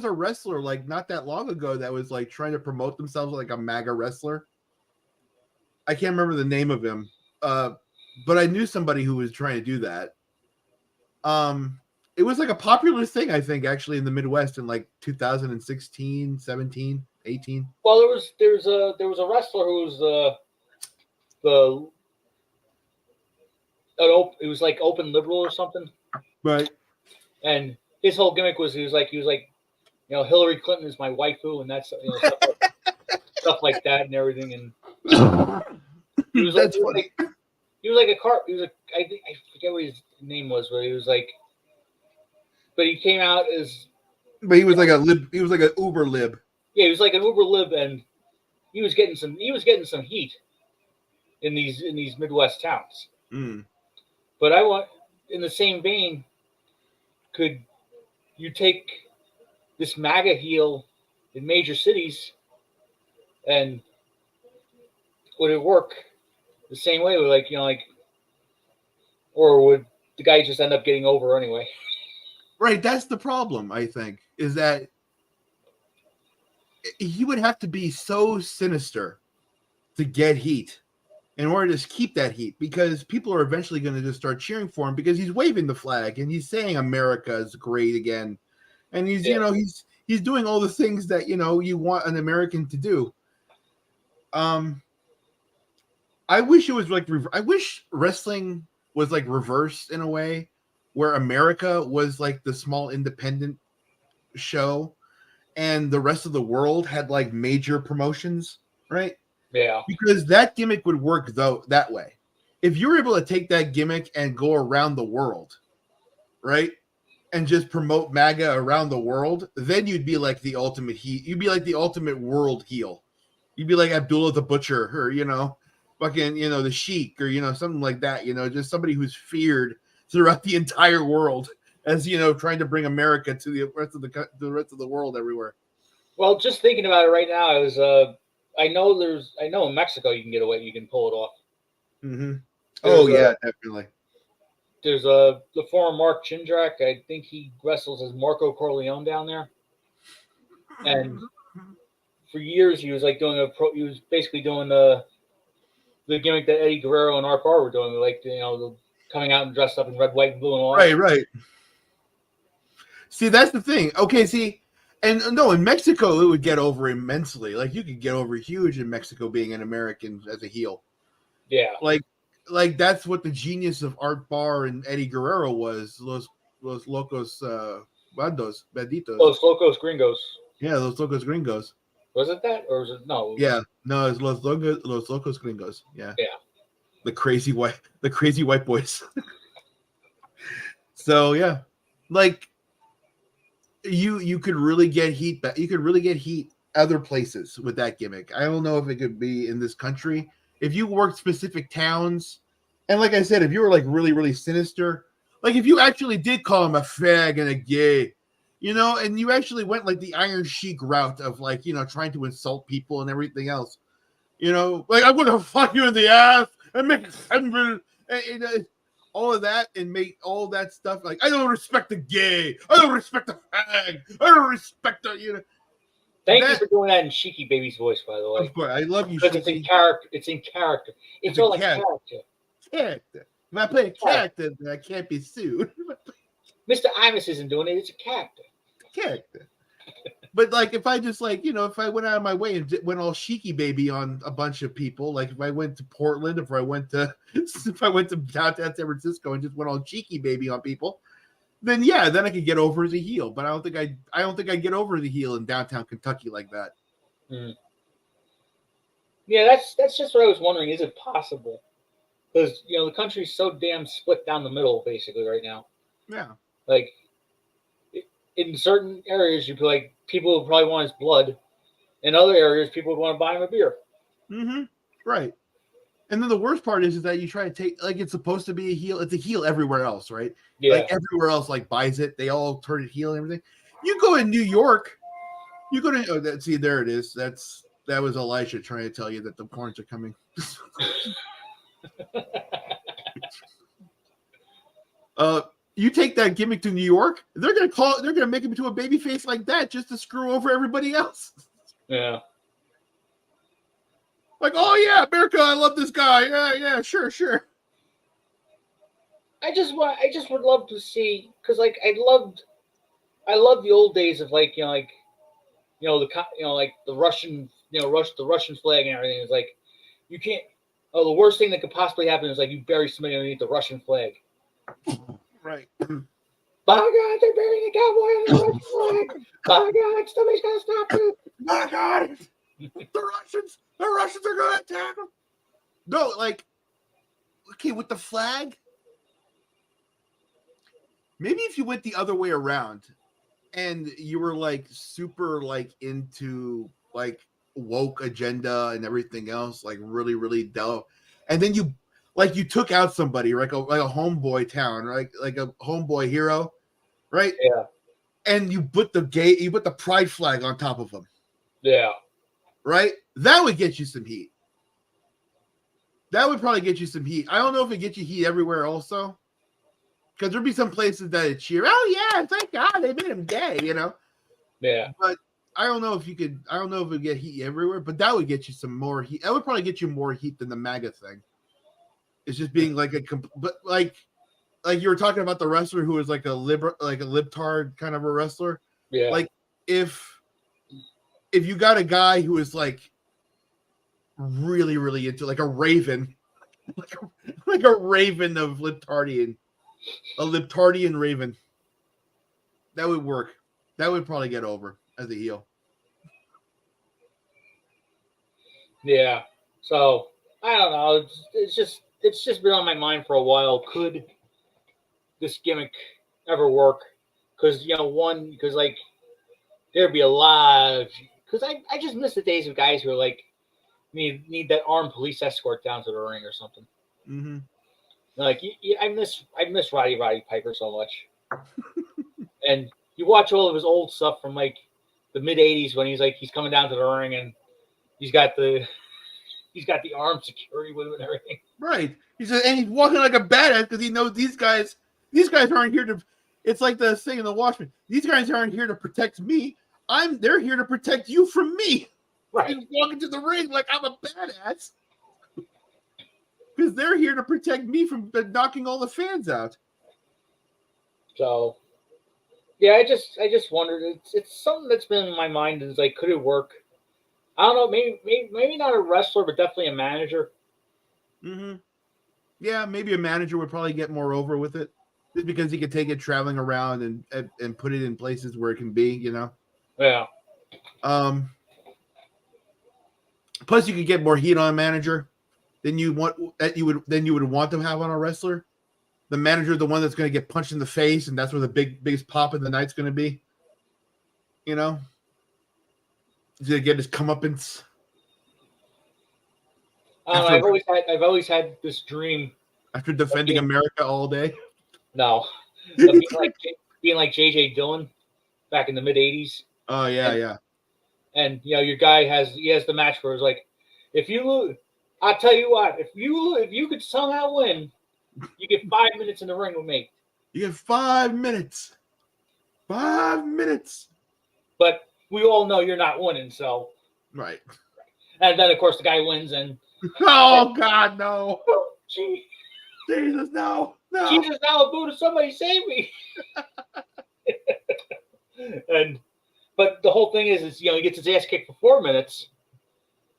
a wrestler like not that long ago that was like trying to promote themselves like a MAGA wrestler. I can't remember the name of him, but I knew somebody who was trying to do that. It was like a popular thing, I think, actually in the Midwest in like 2016, 17, 18. Well, there was a wrestler who was it was like open liberal or something, right? And his whole gimmick was he was like Hillary Clinton is my waifu, and that's stuff like that and everything. And he was like I forget what his name was, but he was like. But he came out as. But he was like a lib. He was like an uber lib. Yeah, he was like an uber lib, and he was getting some heat in these Midwest towns. Mm. But I want, in the same vein, could you take this MAGA heel in major cities, and would it work the same way? Like, or would the guy just end up getting over anyway? Right, that's the problem, I think, is that he would have to be so sinister to get heat in order to keep that heat, because people are eventually going to just start cheering for him because he's waving the flag and he's saying America is great again. And he's, he's doing all the things that, you want an American to do. I wish it was like, I wish wrestling was like reversed in a way where America was like the small independent show and the rest of the world had like major promotions, right? Yeah. Because that gimmick would work though that way. If you were able to take that gimmick and go around the world, right? And just promote MAGA around the world, then you'd be like the ultimate heel. You'd be like the ultimate world heel. You'd be like Abdullah the Butcher, or fucking the Sheik, or something like that. Just somebody who's feared throughout the entire world, as trying to bring America to the rest of the world everywhere. Well, just thinking about it right now, I know in Mexico you can pull it off. Mm-hmm. Oh yeah, definitely. There's the former Mark Chindrak. I think he wrestles as Marco Corleone down there. And for years he was like he was basically doing the gimmick that Eddie Guerrero and Art Barr were doing, like coming out and dressed up in red, white, and blue and all. Right. See, that's the thing. Okay, see, and no, in Mexico it would get over immensely. Like you could get over huge in Mexico being an American as a heel. Yeah. Like that's what the genius of Art Barr and Eddie Guerrero was. Los locos banditos. Los locos gringos. Yeah, Los Locos Gringos. Was it that, or was it no? Yeah, no, it's Los Locos Gringos. Yeah. The crazy white boys. So yeah, like you could really get heat. You could really get heat other places with that gimmick. I don't know if it could be in this country. If you worked specific towns, and like I said, if you were like really, really sinister, like if you actually did call him a fag and a gay, and you actually went like the Iron Sheik route of like, trying to insult people and everything else, like I'm going to fuck you in the ass and make all of that and make all that stuff. Like, I don't respect the gay. I don't respect the fag. I don't respect the, Thank you for doing that in Sheiky Baby's voice, by the way. Of course, I love you. Because it's in character. It's all like character. If I play a character, then I can't be sued. Mr. Imus isn't doing it. It's a character. But like, if I just like, if I went out of my way and went all Sheiky Baby on a bunch of people, like if I went to Portland, if I went to downtown San Francisco and just went all Sheiky Baby on people, then yeah, then I could get over as a heel. But I don't think I'd get over the heel in downtown Kentucky like that. Mm. Yeah, that's just what I was wondering. Is it possible? Because the country's so damn split down the middle, basically, right now. Yeah. Like in certain areas, you'd be like, people would probably want his blood. In other areas, people would want to buy him a beer. Mm-hmm. Right. And then the worst part is that you try to take, like, it's supposed to be a heel. It's a heel everywhere else, right? Yeah. Like everywhere else, like buys it. They all turn it heel and everything. You go in New York, you go to see, there it is. That was Elisha trying to tell you that the porns are coming. You take that gimmick to New York, they're gonna make him into a baby face like that just to screw over everybody else. Yeah. Like, oh yeah, America, I love this guy. Yeah, sure. I just would love to see, because like I loved the old days of like the Russian the Russian flag and everything. It's like you can't. Oh, the worst thing that could possibly happen is like you bury somebody underneath the Russian flag. Right. By God, they're burying a cowboy under the Russian flag. By God, somebody's got to stop it. By God, the Russians are going to attack them. No, like, okay, with the flag, maybe if you went the other way around and you were like super like into like woke agenda and everything else, like really, really dope. And then you like you took out somebody, like a homeboy town, right? Like a homeboy hero, right? Yeah. And you put the pride flag on top of them, Yeah. right? That would get you some heat. That would probably get you some heat. I don't know if it gets you heat everywhere also. Because there'd be some places that would cheer, oh yeah, thank God they made him gay, you know. Yeah. But I don't know if it would get heat everywhere, but that would get you some more heat. That would probably get you more heat than the MAGA thing. It's just being like but like you were talking about the wrestler who was like a libtard kind of a wrestler. Yeah. Like if you got a guy who is like really, really into like a raven, like a raven of libtardian, a libtardian raven, that would work. That would probably get over as a heel. Yeah. So I don't know. It's just been on my mind for a while. Could this gimmick ever work? Because like there'd be a lot of, because I just miss the days of guys who are like need that armed police escort down to the ring or something. Mm-hmm. Like I miss Roddy Piper so much. And you watch all of his old stuff from like the mid '80s when he's coming down to the ring and he's got the armed security with him and everything. Right. And he's walking like a badass because he knows these guys aren't here to. It's like the thing in the Watchmen. These guys aren't here to protect me. They're here to protect you from me. Right. He's walking to the ring like I'm a badass. Because they're here to protect me from knocking all the fans out. So, yeah, I just wondered. It's something that's been in my mind. Is like, could it work? I don't know. Maybe not a wrestler, but definitely a manager. Mm-hmm. Yeah, maybe a manager would probably get more over with it, just because he could take it traveling around and put it in places where it can be. You know. Yeah. Plus, you could get more heat on a manager than you would want to have on a wrestler. The manager, the one that's going to get punched in the face, and that's where the biggest pop of the night's going to be. You know, he's going to get his comeuppance. I've always had this dream after defending America all day. No, being like JJ Dillon back in the mid '80s. Oh yeah. And your guy has the match where it's like, if you lose, I'll tell you what, if you could somehow win, you get 5 minutes in the ring with me. You get 5 minutes. 5 minutes. But we all know you're not winning, so. Right. And then of course the guy wins and. Oh God, no! Oh, Jesus, no! Jesus, now Buddha, somebody save me! But the whole thing is he gets his ass kicked for 4 minutes,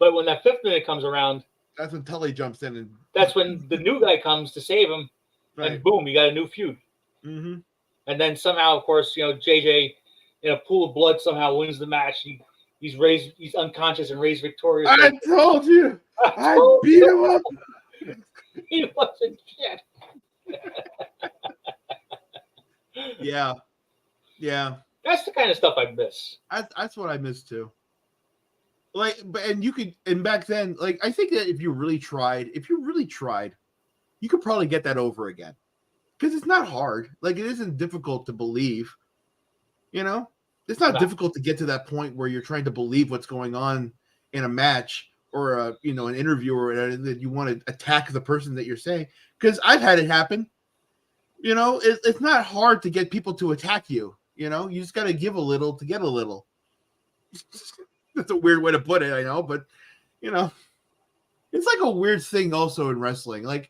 but when that 5th minute comes around, that's when Tully jumps in, and that's when the new guy comes to save him, right. And boom, you got a new feud. Mm-hmm. And then somehow, of course, JJ in a pool of blood somehow wins the match. He's unconscious and raised victorious. I told you. I beat him up. He wasn't shit. Yeah. That's the kind of stuff I miss. That's what I miss too. Like, and back then, like, I think that if you really tried, you could probably get that over again. Because it's not hard. Like, it isn't difficult to believe. It's not difficult to get to that point where you're trying to believe what's going on in a match or an interview or whatever, that you want to attack the person that you're saying. Because I've had it happen. It's not hard to get people to attack you. You just got to give a little to get a little. That's a weird way to put it, I know, but it's like a weird thing also in wrestling. Like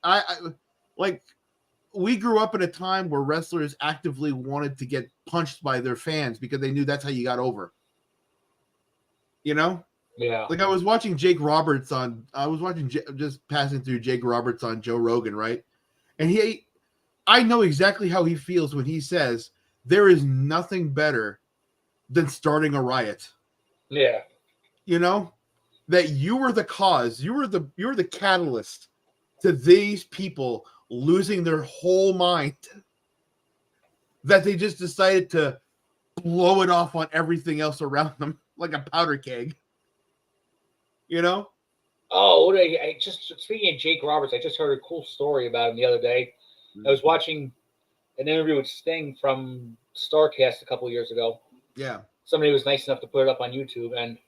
we grew up in a time where wrestlers actively wanted to get punched by their fans because they knew that's how you got over. Yeah. Like I was watching Jake Roberts just passing through Jake Roberts on Joe Rogan, right? And I know exactly how he feels when he says there is nothing better than starting a riot. Yeah. That you were the cause, you were the catalyst to these people losing their whole mind, that they just decided to blow it off on everything else around them like a powder keg. Oh, I just speaking of Jake Roberts, I just heard a cool story about him the other day. I was watching an interview with Sting from Starcast a couple of years ago. Yeah. Somebody was nice enough to put it up on YouTube, and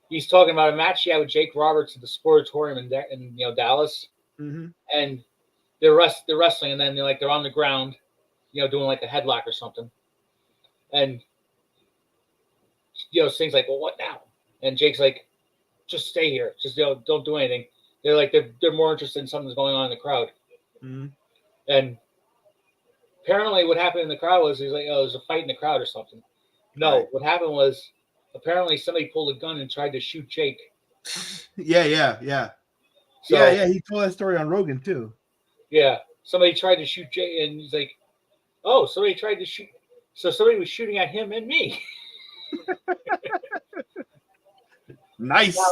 he's talking about a match he had with Jake Roberts at the Sportatorium in Dallas, Mm-hmm. and they're wrestling, and then they're on the ground, doing like a headlock or something, and Sting's like, well, what now? And Jake's like, just stay here, just don't do anything. They're like they're more interested in something that's going on in the crowd, Mm-hmm. and apparently what happened in the crowd was he's like, oh, there's a fight in the crowd or something. No, Right. what happened was apparently somebody pulled a gun and tried to shoot Jake. Yeah. So, yeah. He told that story on Rogan too. Yeah, somebody tried to shoot Jake, and he's like, "Oh, somebody tried to shoot." So somebody was shooting at him and me. Nice. Now,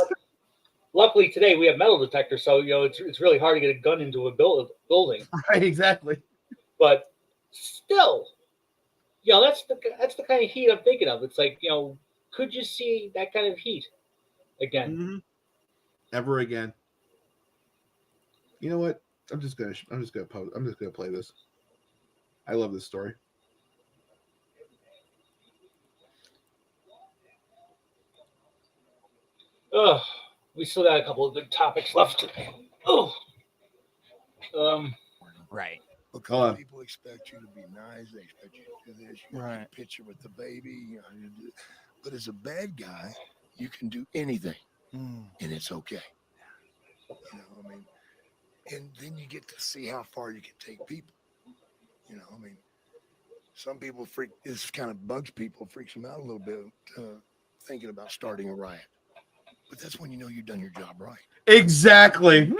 luckily today we have metal detectors, so it's really hard to get a gun into a building. Right. Exactly. But still, that's the kind of heat I'm thinking of. It's like, could you see that kind of heat again? Mm-hmm. Ever again. You know what? I'm just gonna play this. I love this story. Oh, we still got a couple of good topics left. Oh, Right. Because people expect you to be nice. They expect you to do this. You Right. get a picture with the baby. But as a bad guy, you can do anything, and it's okay. And then you get to see how far you can take people. Some people this kind of bugs people, freaks them out a little bit, thinking about starting a riot. But that's when you've done your job right. Exactly.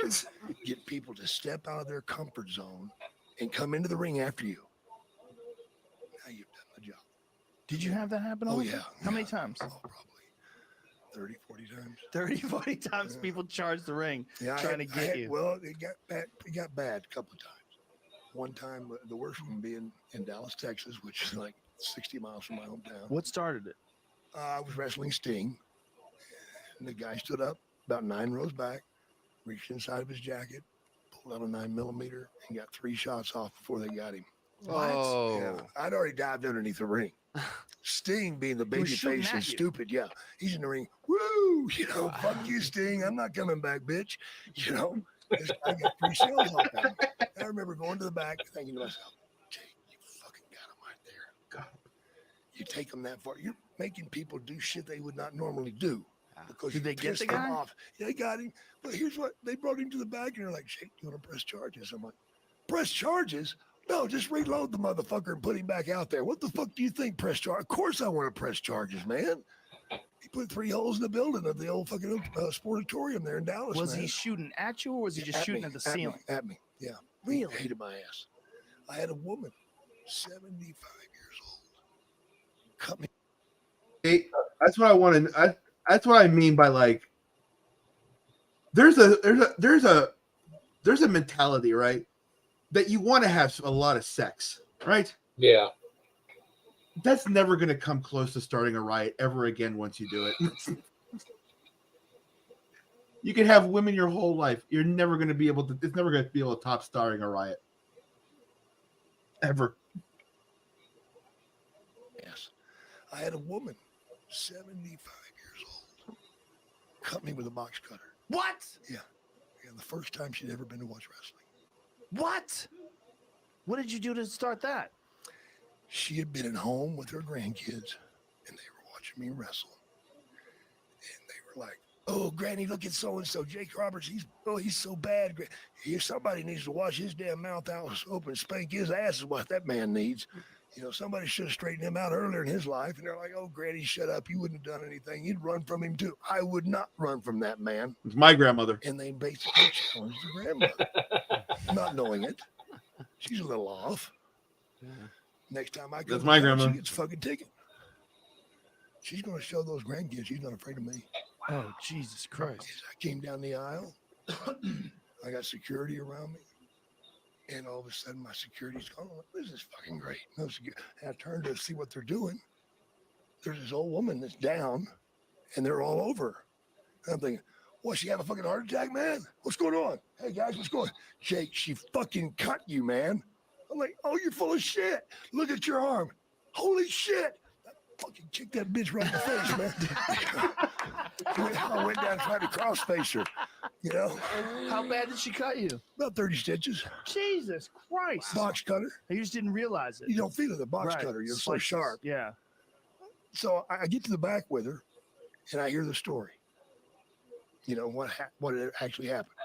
Get people to step out of their comfort zone and come into the ring after you. Now you've done the job. Did you have that happen? Oh, Ollie? yeah. How many times? Oh, probably 30, 40 times. 30, 40 times people charged the ring trying to get you. Well, it got bad. It got bad a couple of times. One time, the worst one being in Dallas, Texas, which is like 60 miles from my hometown. What started it? I was wrestling Sting, and the guy stood up about 9 rows back, reached inside of his jacket, pulled out a 9mm, and got 3 shots off before they got him. Oh. Yeah, I'd already dived underneath the ring. Sting, being the baby face and stupid, he's in the ring. Woo! Fuck you, Sting. I'm not coming back, bitch. This guy got 3 shells off him. I remember going to the back thinking to myself, Jake, you fucking got him right there. God. You take them that far. You're making people do shit they would not normally do. Because Did they get the guy? Off. Yeah, they got him. But here's what they brought him to the back, and they're like, Jake, you want to press charges? I'm like, press charges? No, just reload the motherfucker and put him back out there. What the fuck do you think, press charge? Of course I want to press charges, man. He put 3 holes in the building of the old fucking sportatorium there in Dallas. Was he shooting at you, or was he just shooting at the ceiling? At me, yeah. Really? Hated my ass. I had a woman, 75 years old, cut me. Hey, that's what I want to. That's what I mean by like. There's a mentality, right, that you want to have a lot of sex, right? Yeah. That's never going to come close to starting a riot ever again once you do it. You can have women your whole life. You're never going to be able to. It's never going to be able to top starting a riot. Ever. Yes. I had a woman, 75 years old, cut me with a box cutter. What? Yeah. The first time she'd ever been to watch wrestling. What? What did you do to start that? She had been at home with her grandkids, and they were watching me wrestle. And they were like, oh, Granny, look at so-and-so, Jake Roberts. He's so bad. Somebody needs to wash his damn mouth out open, spank his ass is what that man needs. Somebody should have straightened him out earlier in his life. And they're like, oh, Granny, shut up. You wouldn't have done anything. You'd run from him, too. I would not run from that man. It's my grandmother. And they basically challenged the grandmother, not knowing it. She's a little off. Yeah. Next time I go, that's my grandma. She gets a fucking ticket. She's going to show those grandkids she's not afraid of me. Oh, Jesus Christ. As I came down the aisle, I got security around me. And all of a sudden, my security's gone. This is fucking great. No security. And I turned to see what they're doing. There's this old woman that's down, and they're all over her. And I'm thinking, What, she have a fucking heart attack, man? What's going on? Hey, guys, what's going on? Jake, she fucking cut you, man. I'm like, oh, you're full of shit. Look at your arm. Holy shit. I fucking kicked that bitch right in the face, man. I went down and tried to cross-face her, you know. How bad did she cut you? About 30 stitches. Jesus Christ. Box cutter. You just didn't realize it. You don't feel it, the box Right. cutter. You're so Slices. sharp. Yeah. So I get to the back with her, and I hear the story. You know, what actually happened.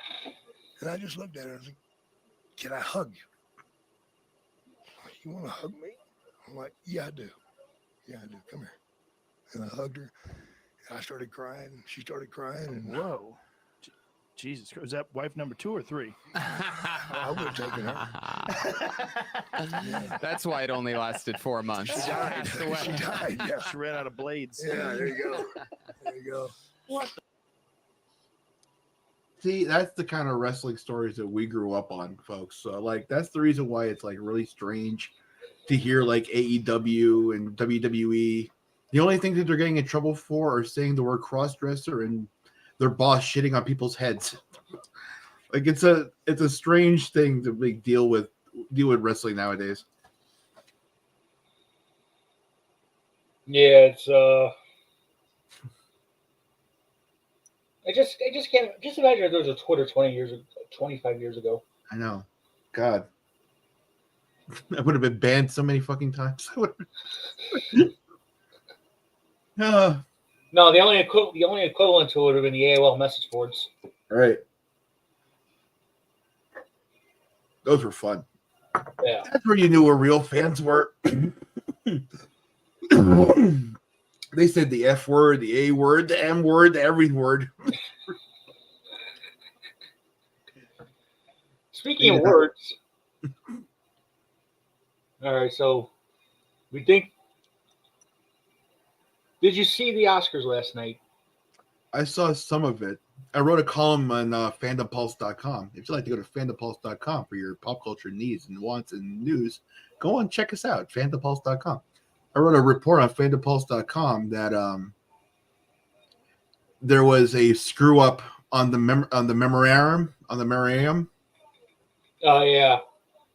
And I just looked at her and I was like, can I hug you? You want to hug me? I'm like, yeah, I do. Yeah, I do. Come here. And I hugged her. And I started crying. And she started crying. And Whoa. Jesus. Was that wife number 2 or 3? I would have taken her. That's why it only lasted 4 months. She died. She died. Yeah. She ran out of blades. Yeah, there you go. There you go. What? See, that's the kind of wrestling stories that we grew up on, folks. So, like, that's the reason why it's like really strange to hear like AEW and WWE. The only thing that they're getting in trouble for are saying the word crossdresser and their boss shitting on people's heads. Like, it's a strange thing to like deal with wrestling nowadays. Yeah, it's I just can't just imagine if there was a Twitter 25 years ago. I know. God. I would have been banned so many fucking times. I would have... No, the only equivalent to it would have been the AOL message boards. Right. Those were fun. Yeah. That's where you knew where real fans were. They said the F word, the A word, the M word, the every word. Speaking of words, all right. So we think. Did you see the Oscars last night? I saw some of it. I wrote a column on fandompulse.com. If you'd like to go to fandompulse.com for your pop culture needs and wants and news, go and check us out, fandompulse.com. I wrote a report on fandompulse.com that there was a screw up on the memorandum. Oh yeah.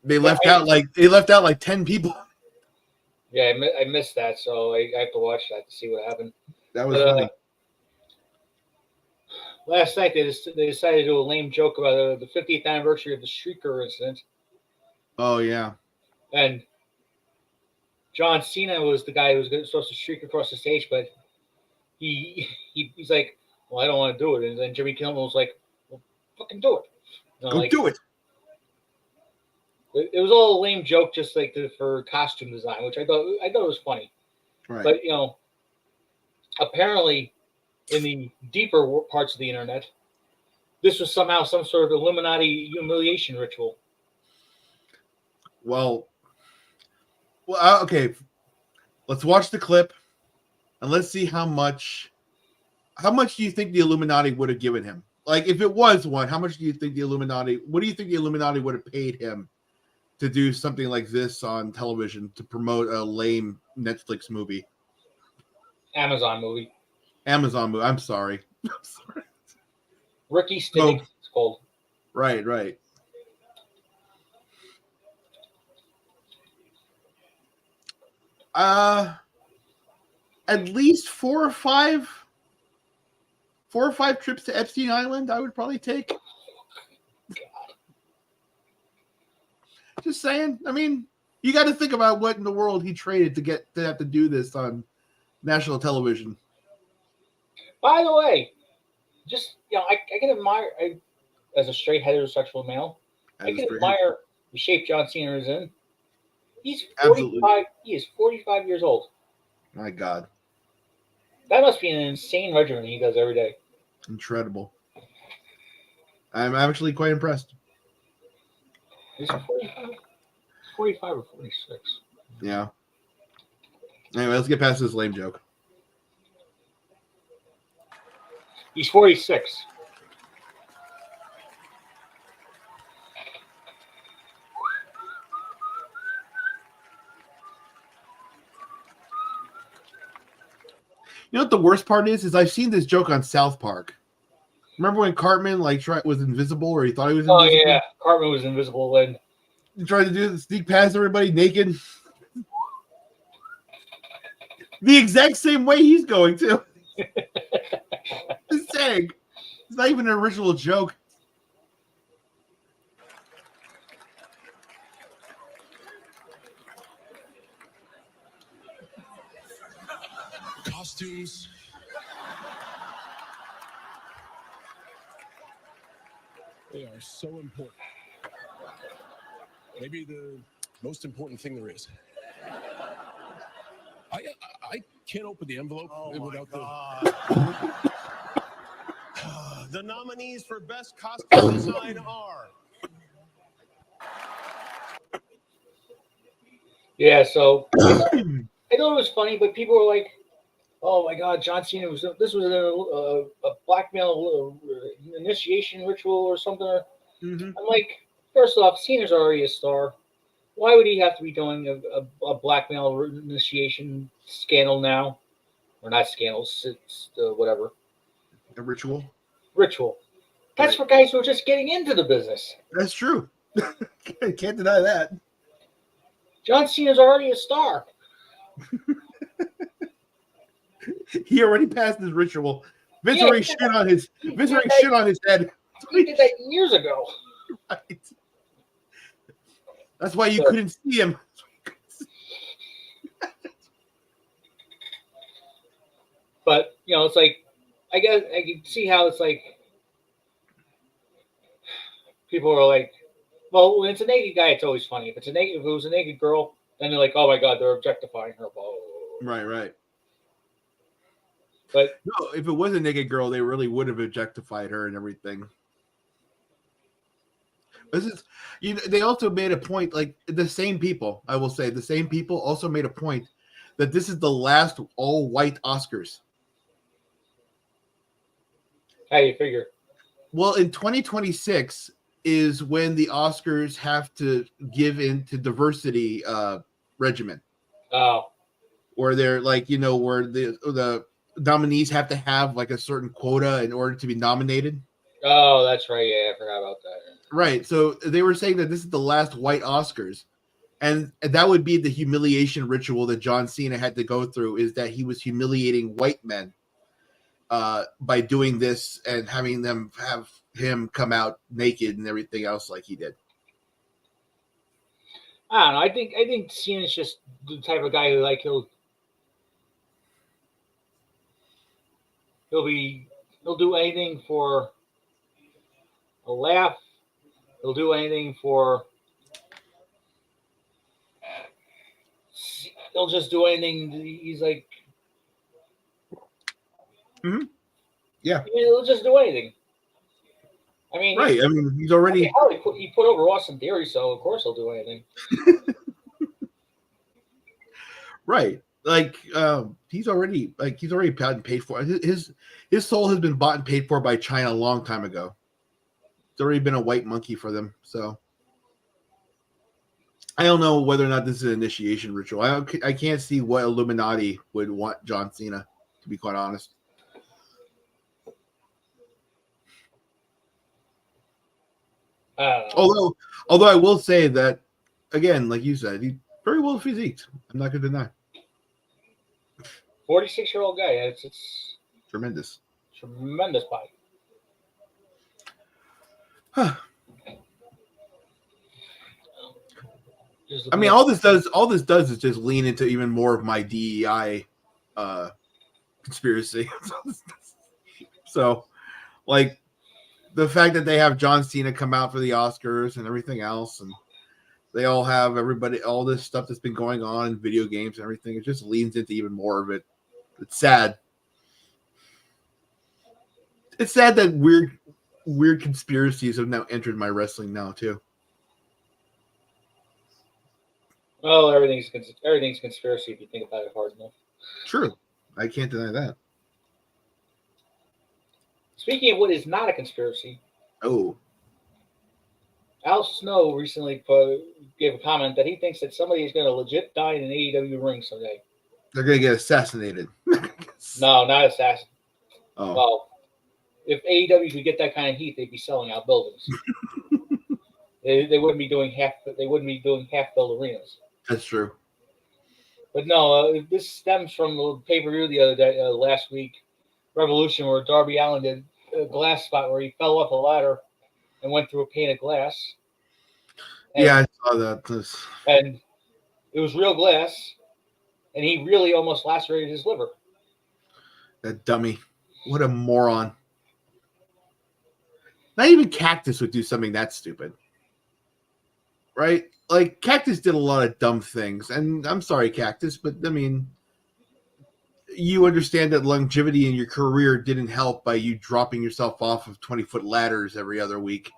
They left out like 10 people. Yeah, I missed that, so I have to watch that to see what happened. That was funny. Last night they decided to do a lame joke about the 50th anniversary of the Shrieker incident. Oh yeah. And John Cena was the guy who was supposed to shriek across the stage, but he's like, well, I don't want to do it. And then Jimmy Kimmel was like, well, fucking do it. Go do it. It was all a lame joke, just like for costume design, which I thought it was funny. Right. But apparently, in the deeper parts of the internet, this was somehow some sort of Illuminati humiliation ritual. Well, okay. Let's watch the clip, and let's see how much do you think the Illuminati would have given him? Like, if it was one, how much do you think the Illuminati? What do you think the Illuminati would have paid him to do something like this on television to promote a lame Netflix movie? Amazon movie. I'm sorry. Ricky Stick. It's called. Right. At least 4 or 5 trips to Epstein Island I would probably take. Just saying. I mean, you got to think about what in the world he traded to have to do this on national television. By the way, just I can admire as a straight heterosexual male. I can admire the shape John Cena is in. He's 45. Absolutely. He is 45 years old. My God. That must be an insane regimen he does every day. Incredible. I'm actually quite impressed. Is he 45? 45 or 46? Yeah. Anyway, let's get past this lame joke. He's 46. You know what the worst part is I've seen this joke on South Park. Remember when Cartman was invisible, or he thought he was Oh invisible? yeah, Cartman was invisible and He tried to do the sneak past everybody naked. The exact same way he's going to. Just saying. It's not even an original joke. Costumes. They are so important. Maybe the most important thing there is. I can't open the envelope without the nominees for best costume design are. yeah. So I thought it was funny, but people were like, "Oh my God, John Cena this was a blackmail initiation ritual or something." Mm-hmm. I'm like, first off, Cena's already a star. Why would he have to be doing a blackmail initiation scandal now? Or not scandals, it's whatever. A ritual. Ritual. That's for guys who are just getting into the business. That's true. Can't deny that. John Cena's already a star. He already passed his ritual. Vince Yeah, already shit on his head. He did that years ago. Right. That's why you couldn't see him. But it's like I guess I can see how it's like people are like, well, when it's a naked guy, it's always funny. If it was a naked girl, then they're like, oh my God, they're objectifying her. Right. But no, if it was a naked girl, they really would have objectified her and everything. This is, they also made a point, like the same people, I will say, the same people also made a point that this is the last all-white Oscars. how do you figure? Well, in 2026 is when the Oscars have to give in to diversity regimen. Oh. Or they're like, where the nominees have to have like a certain quota in order to be nominated. Oh, that's right. Yeah, I forgot about that. Right. So they were saying that this is the last white Oscars. And that would be the humiliation ritual that John Cena had to go through, is that he was humiliating white men by doing this and having them have him come out naked and everything else like he did. I don't know. I think Cena's just the type of guy who like he'll do anything for a laugh. He'll do anything for. He'll just do anything. He's like. Mm-hmm. Yeah. He'll just do anything. I mean, right. I mean, he's already. He put over Austin Theory, so of course he'll do anything. Right. Like he's already paid for. His soul has been bought and paid for by China a long time ago. It's already been a white monkey for them. So I don't know whether or not this is an initiation ritual. I can't see what Illuminati would want John Cena, to be quite honest. Although I will say that, again, like you said, he's very well physiqued. I'm not going to deny. 46-year-old guy. It's tremendous. Tremendous body. Huh. I mean, all this does is just lean into even more of my DEI conspiracy. So, like, the fact that they have John Cena come out for the Oscars and everything else, and they all have all this stuff that's been going on in video games and everything, it just leans into even more of it. It's sad. It's sad that weird conspiracies have now entered my wrestling now too. Well, everything's conspiracy if you think about it hard enough. True. I can't deny that. Speaking of what is not a conspiracy. Oh. Al Snow recently gave a comment that he thinks that somebody is going to legit die in an AEW ring someday. They're going to get assassinated. No, not assassin. Oh. Well, if AEW could get that kind of heat, they'd be selling out buildings. They wouldn't be doing half built arenas. That's true. But no, this stems from the pay-per-view the other day, last week, Revolution, where Darby Allin did a glass spot where he fell off a ladder and went through a pane of glass. And, Yeah, I saw that. And it was real glass, and he really almost lacerated his liver. That dummy. What a moron. Not even Cactus would do something that stupid. Right? Like, Cactus did a lot of dumb things. And I'm sorry, Cactus, but I mean, you understand that longevity in your career didn't help by you dropping yourself off of 20-foot ladders every other week.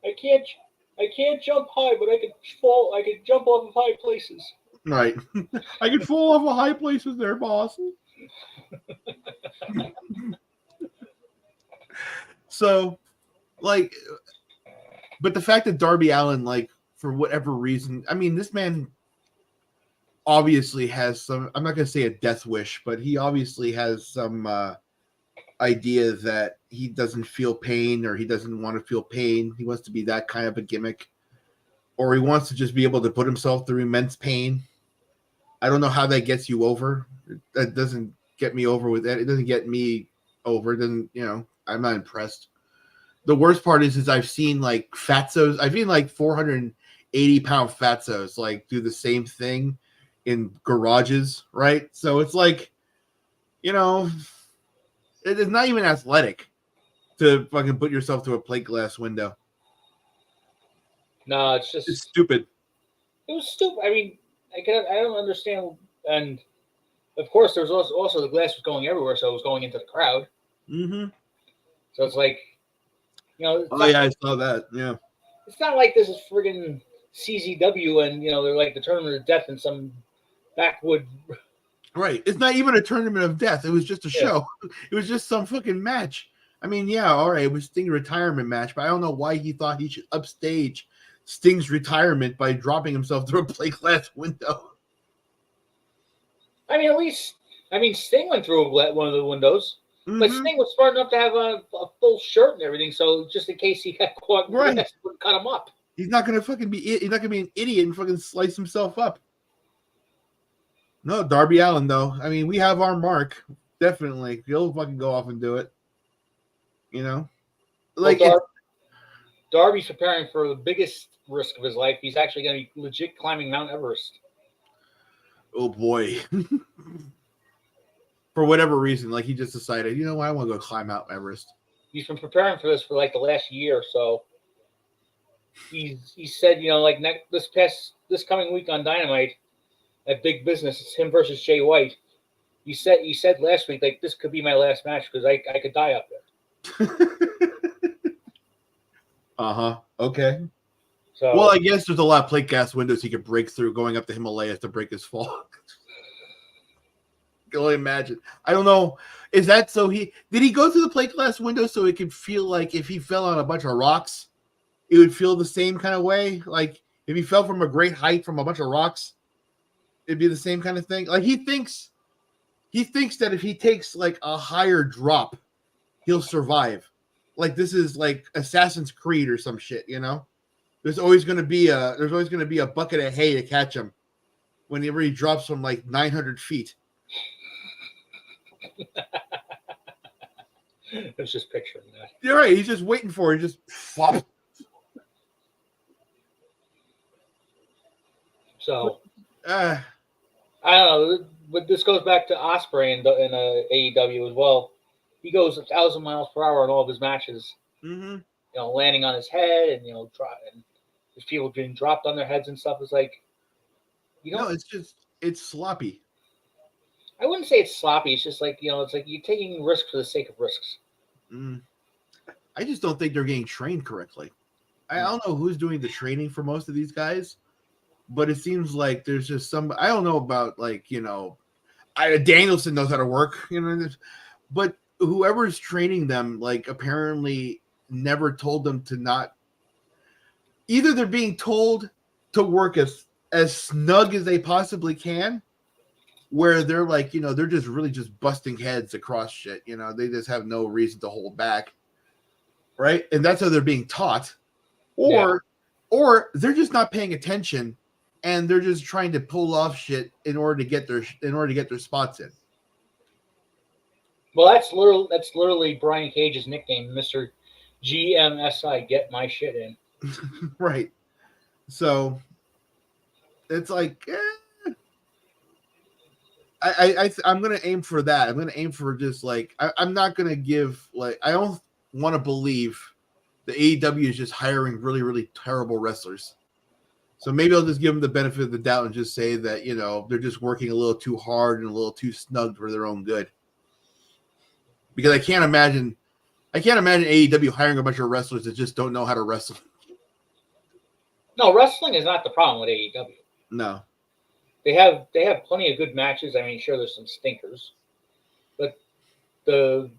I can't jump high, but I could fall. I could jump off of high places. Right. I could fall off of high places there, boss. So, like, but the fact that Darby Allin, like, for whatever reason, I mean, this man obviously has some, I'm not going to say a death wish, but he obviously has some idea that he doesn't feel pain, or he doesn't want to feel pain. He wants to be that kind of a gimmick, or he wants to just be able to put himself through immense pain. I don't know how that gets you over. That doesn't get me over with that. It doesn't get me over. It doesn't, I'm not impressed. The worst part is I've seen like fatzos. I've seen like 480-pound fatzos like do the same thing in garages, right? So it's like, it is not even athletic to fucking put yourself through a plate glass window. No, it's stupid. It was stupid. I mean, I don't understand. And of course, there was also the glass was going everywhere, so it was going into the crowd. Mm-hmm. So it's like, I saw that. Yeah. It's not like this is friggin' CZW and they're like the tournament of death in some backwood. Right. It's not even a tournament of death. It was just a show. It was just some fucking match. I mean, yeah, all right, it was Sting's retirement match, but I don't know why he thought he should upstage Sting's retirement by dropping himself through a plate glass window. I mean, Sting went through one of the windows, but Sting was smart enough to have a full shirt and everything, so just in case he got caught, right, wouldn't cut him up. He's not gonna be an idiot and fucking slice himself up. No, Darby Allin though. I mean, we have our definitely. He'll fucking go off and do it. Like Darby's preparing for the biggest risk of his life. He's actually going to be legit climbing Mount Everest. Oh boy. For whatever reason, like he just decided, I want to go climb Mount Everest. He's been preparing for this for like the last year or so. He said, this coming week on Dynamite at Big Business, it's him versus Jay White. He said last week, like, this could be my last match because I could die up there. Okay. So, well, I guess there's a lot of plate glass windows he could break through going up the Himalayas to break his fall. Can only imagine. I don't know. Is that so? Did he go through the plate glass window so it could feel like if he fell on a bunch of rocks, it would feel the same kind of way? Like if he fell from a great height from a bunch of rocks, it'd be the same kind of thing. Like he thinks that if he takes like a higher drop, he'll survive. Like this is like Assassin's Creed or some shit, There's always going to be a bucket of hay to catch him whenever he drops from like 900 feet. I was just picturing that. You're right. He's just waiting for it. Just flop. So I don't know, but this goes back to Ospreay in AEW as well. He goes 1,000 miles per hour in all of his matches. Mm-hmm. Landing on his head and and there's people getting dropped on their heads and stuff. It's like, it's sloppy. I wouldn't say it's sloppy. It's just like, it's like you're taking risks for the sake of risks. I just don't think they're getting trained correctly. I don't know who's doing the training for most of these guys, but it seems like there's just I don't know about like, Danielson knows how to work, but whoever's training them, like apparently never told them to not. Either they're being told to work as snug as they possibly can, where they're like, they're just really just busting heads across shit. They just have no reason to hold back, right? And that's how they're being taught, or they're just not paying attention, and they're just trying to pull off shit in order to get their spots in. Well, that's literally Brian Cage's nickname, Mr. GMSI, get my shit in. Right. So it's like, I'm gonna aim for that. I'm gonna aim for just like I'm not gonna give like I don't want to believe the AEW is just hiring really, really terrible wrestlers. So maybe I'll just give them the benefit of the doubt and just say that they're just working a little too hard and a little too snug for their own good. Because I can't imagine AEW hiring a bunch of wrestlers that just don't know how to wrestle. No, wrestling is not the problem with AEW. No. They have plenty of good matches. I mean, sure, there's some stinkers, but the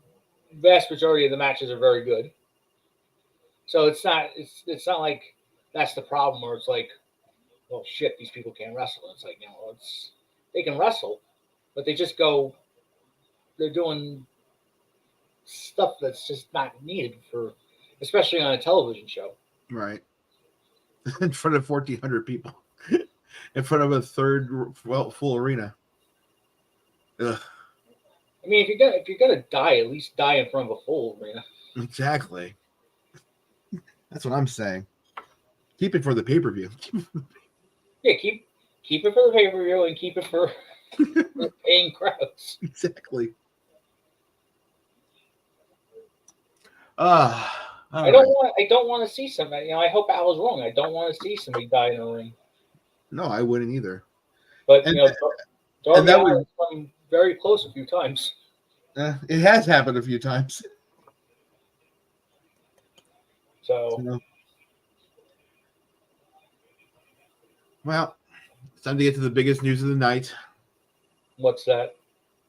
vast majority of the matches are very good. So it's not like that's the problem where it's like, well, shit, these people can't wrestle. It's like, they can wrestle, but they're doing stuff that's just not needed for, especially on a television show. Right. In front of 1,400 people. In front of a third full arena. Ugh. I mean, if you're gonna die, at least die in front of a full arena. Exactly. That's what I'm saying. Keep it for the pay-per-view. Yeah, keep it for the pay-per-view and keep it for paying crowds. Exactly. I don't want to see somebody. I hope Al was wrong. I don't want to see somebody die in a ring. No, I wouldn't either. But Darby Allin has come very close a few times. It has happened a few times. So, well, it's time to get to the biggest news of the night. What's that?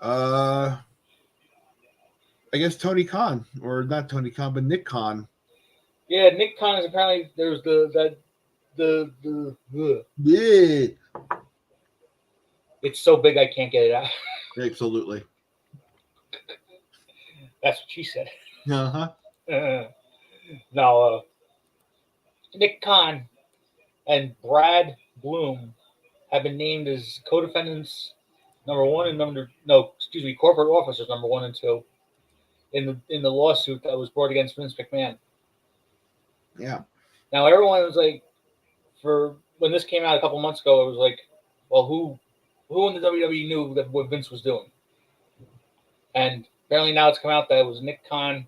I guess Tony Khan, or not Tony Khan, but Nick Khan. Yeah, Nick Khan is apparently there's Yeah. It's so big I can't get it out. Absolutely. That's what she said. Uh-huh. Now, Nick Khan and Brad Bloom have been named as co-defendants corporate officers number 1 and 2 in the lawsuit that was brought against Vince McMahon. Yeah. Now everyone was like, for when this came out a couple months ago, it was like, well, who in the WWE knew that what Vince was doing? And apparently now it's come out that it was Nick Khan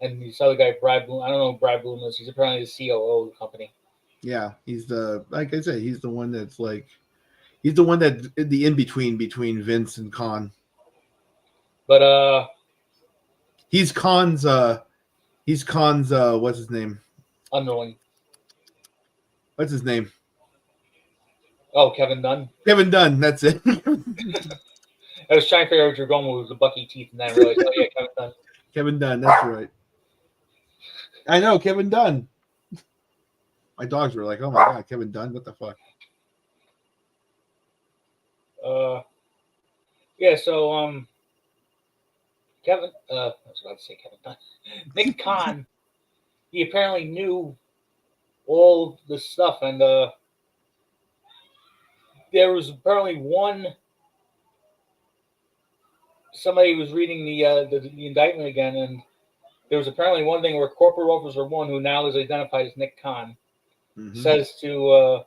and this other guy, Brad Bloom. I don't know who Brad Bloom is. He's apparently the COO of the company. Yeah, he's like I said, he's the one that's like, he's the one that the in between Vince and Khan. But he's Khan's what's his name? Underling. What's his name? Oh, Kevin Dunn. Kevin Dunn, that's it. I was trying to figure out what you're going with the Bucky teeth, and then I realized, oh yeah, Kevin Dunn. Kevin Dunn, that's right. I know, Kevin Dunn. My dogs were like, oh my god, Kevin Dunn, what the fuck? Yeah, so Kevin I was about to say Kevin Dunn. Nick Khan, he apparently knew all the stuff, and there was apparently somebody was reading the indictment again, and there was apparently one thing where corporate officer 1, who now is identified as Nick Khan, says to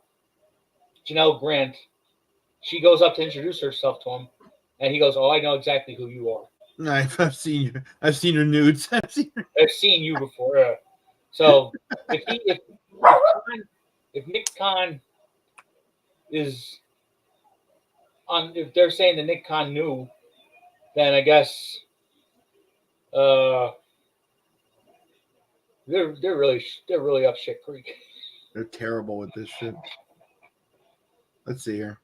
Janelle Grant, she goes up to introduce herself to him, and he goes, "Oh, I know exactly who you are. I've seen your nudes. I've seen you before." Yeah. So if Nick Khan is on, if they're saying that Nick Khan knew, then I guess they're really up shit creek. They're terrible with this shit. Let's see here.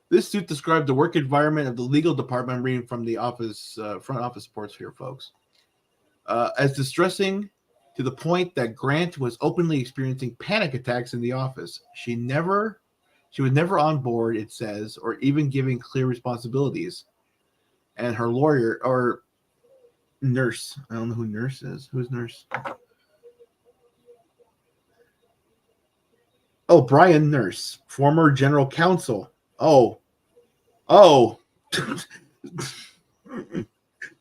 This suit described the work environment of the legal department. I'm reading from the office front office reports here, folks. As distressing to the point that Grant was openly experiencing panic attacks in the office. She never She was never on board, it says, or even given clear responsibilities. And her lawyer or nurse, I don't know who nurse is. Who's nurse? Oh, Brian Nurse, former general counsel. Oh.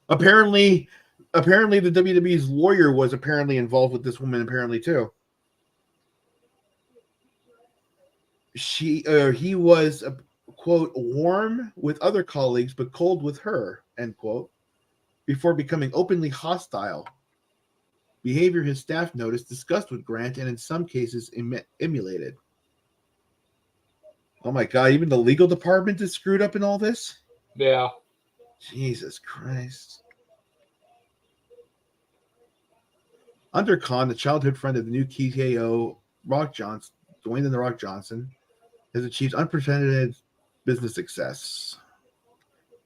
apparently the WWE's lawyer was apparently involved with this woman apparently too. He was quote warm with other colleagues but cold with her, end quote, before becoming openly hostile. Behavior his staff noticed, discussed with Grant, and in some cases emulated. Oh my God, even the legal department is screwed up in all this? Yeah. Jesus Christ. Under Khan, the childhood friend of the new TKO, Rock Johnson, Dwayne and the Rock Johnson, has achieved unprecedented business success.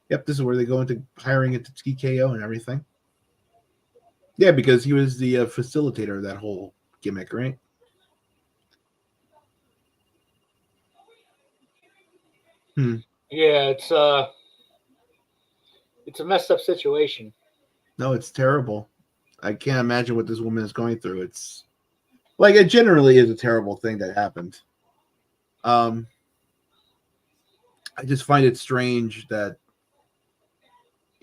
Yep, this is where they go into hiring into TKO and everything. Yeah, because he was the facilitator of that whole gimmick, right? Yeah, it's a messed up situation. No, it's terrible. I can't imagine what this woman is going through. It's like it generally is a terrible thing that happened. I just find it strange that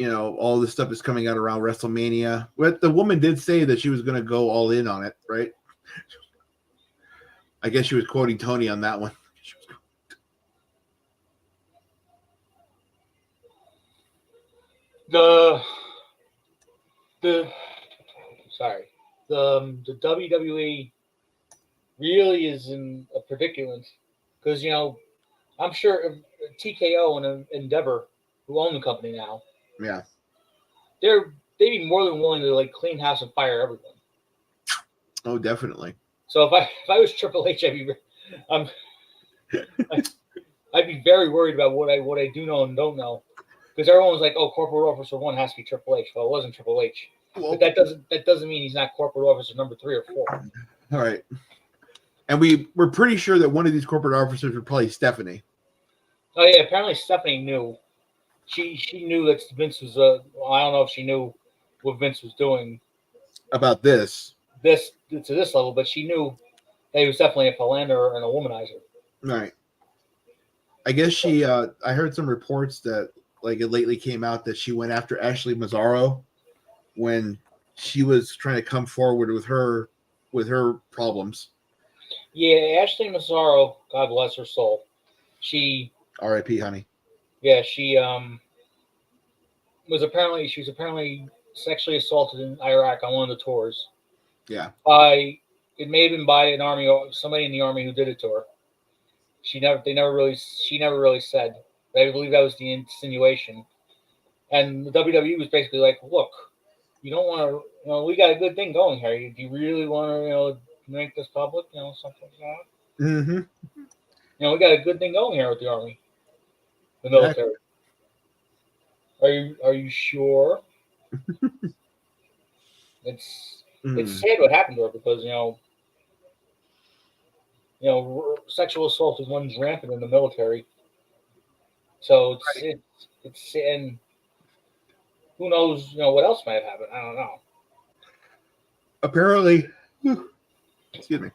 all this stuff is coming out around WrestleMania. But the woman did say that she was going to go all in on it, right? I guess she was quoting Tony on that one. The WWE really is in a predicament because I'm sure TKO and Endeavor, who own the company now, Yeah. they'd be more than willing to clean house and fire everyone. Oh, definitely. So if I was Triple H, I'd be very worried about what I do know and don't know, because everyone's like, oh, corporate officer 1 has to be Triple H. Well, it wasn't Triple H, but that doesn't mean he's not corporate officer number 3 or 4. All right. And we're pretty sure that one of these corporate officers was probably Stephanie. Oh yeah, apparently Stephanie knew. She knew that Vince was. I don't know if she knew what Vince was doing about this to this level, but she knew that he was definitely a philanderer and a womanizer. Right. I guess she. I heard some reports that it lately came out that she went after Ashley Mazzaro when she was trying to come forward with her problems. Yeah, Ashley Mazzaro, God bless her soul. She R.I.P. honey. Yeah, she was apparently sexually assaulted in Iraq on one of the tours. Yeah. It may have been by somebody in the army who did it to her. She never really said. But I believe that was the insinuation. And the WWE was basically like, look, you don't want to, we got a good thing going here. Do you really want to, make this public, something like that? Mm-hmm. We got a good thing going here with the army, the military. Are you sure? It's sad what happened to her because sexual assault runs rampant in the military. So it's and who knows what else might have happened. I don't know. Apparently, excuse me.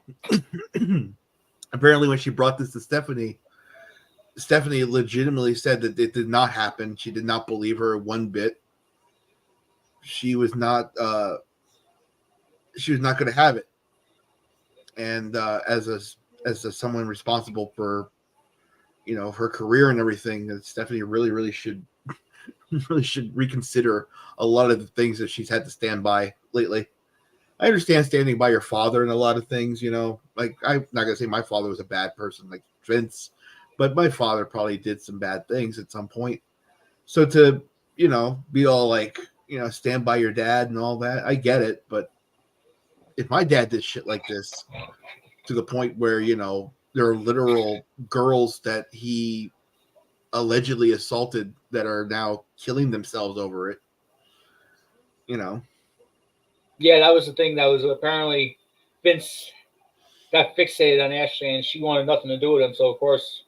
Apparently, when she brought this to Stephanie legitimately said that it did not happen. She did not believe her one bit. She was not going to have it. And as someone responsible for her career and everything, that Stephanie really should reconsider a lot of the things that she's had to stand by lately. I understand standing by your father in a lot of things, I'm not gonna say my father was a bad person like Vince, but my father probably did some bad things at some point. So to be all stand by your dad and all that, I get it. But if my dad did shit like this to the point where there are literal girls that he allegedly assaulted that are now killing themselves over it, Yeah, that was the thing. That was apparently Vince got fixated on Ashley, and she wanted nothing to do with him. So of course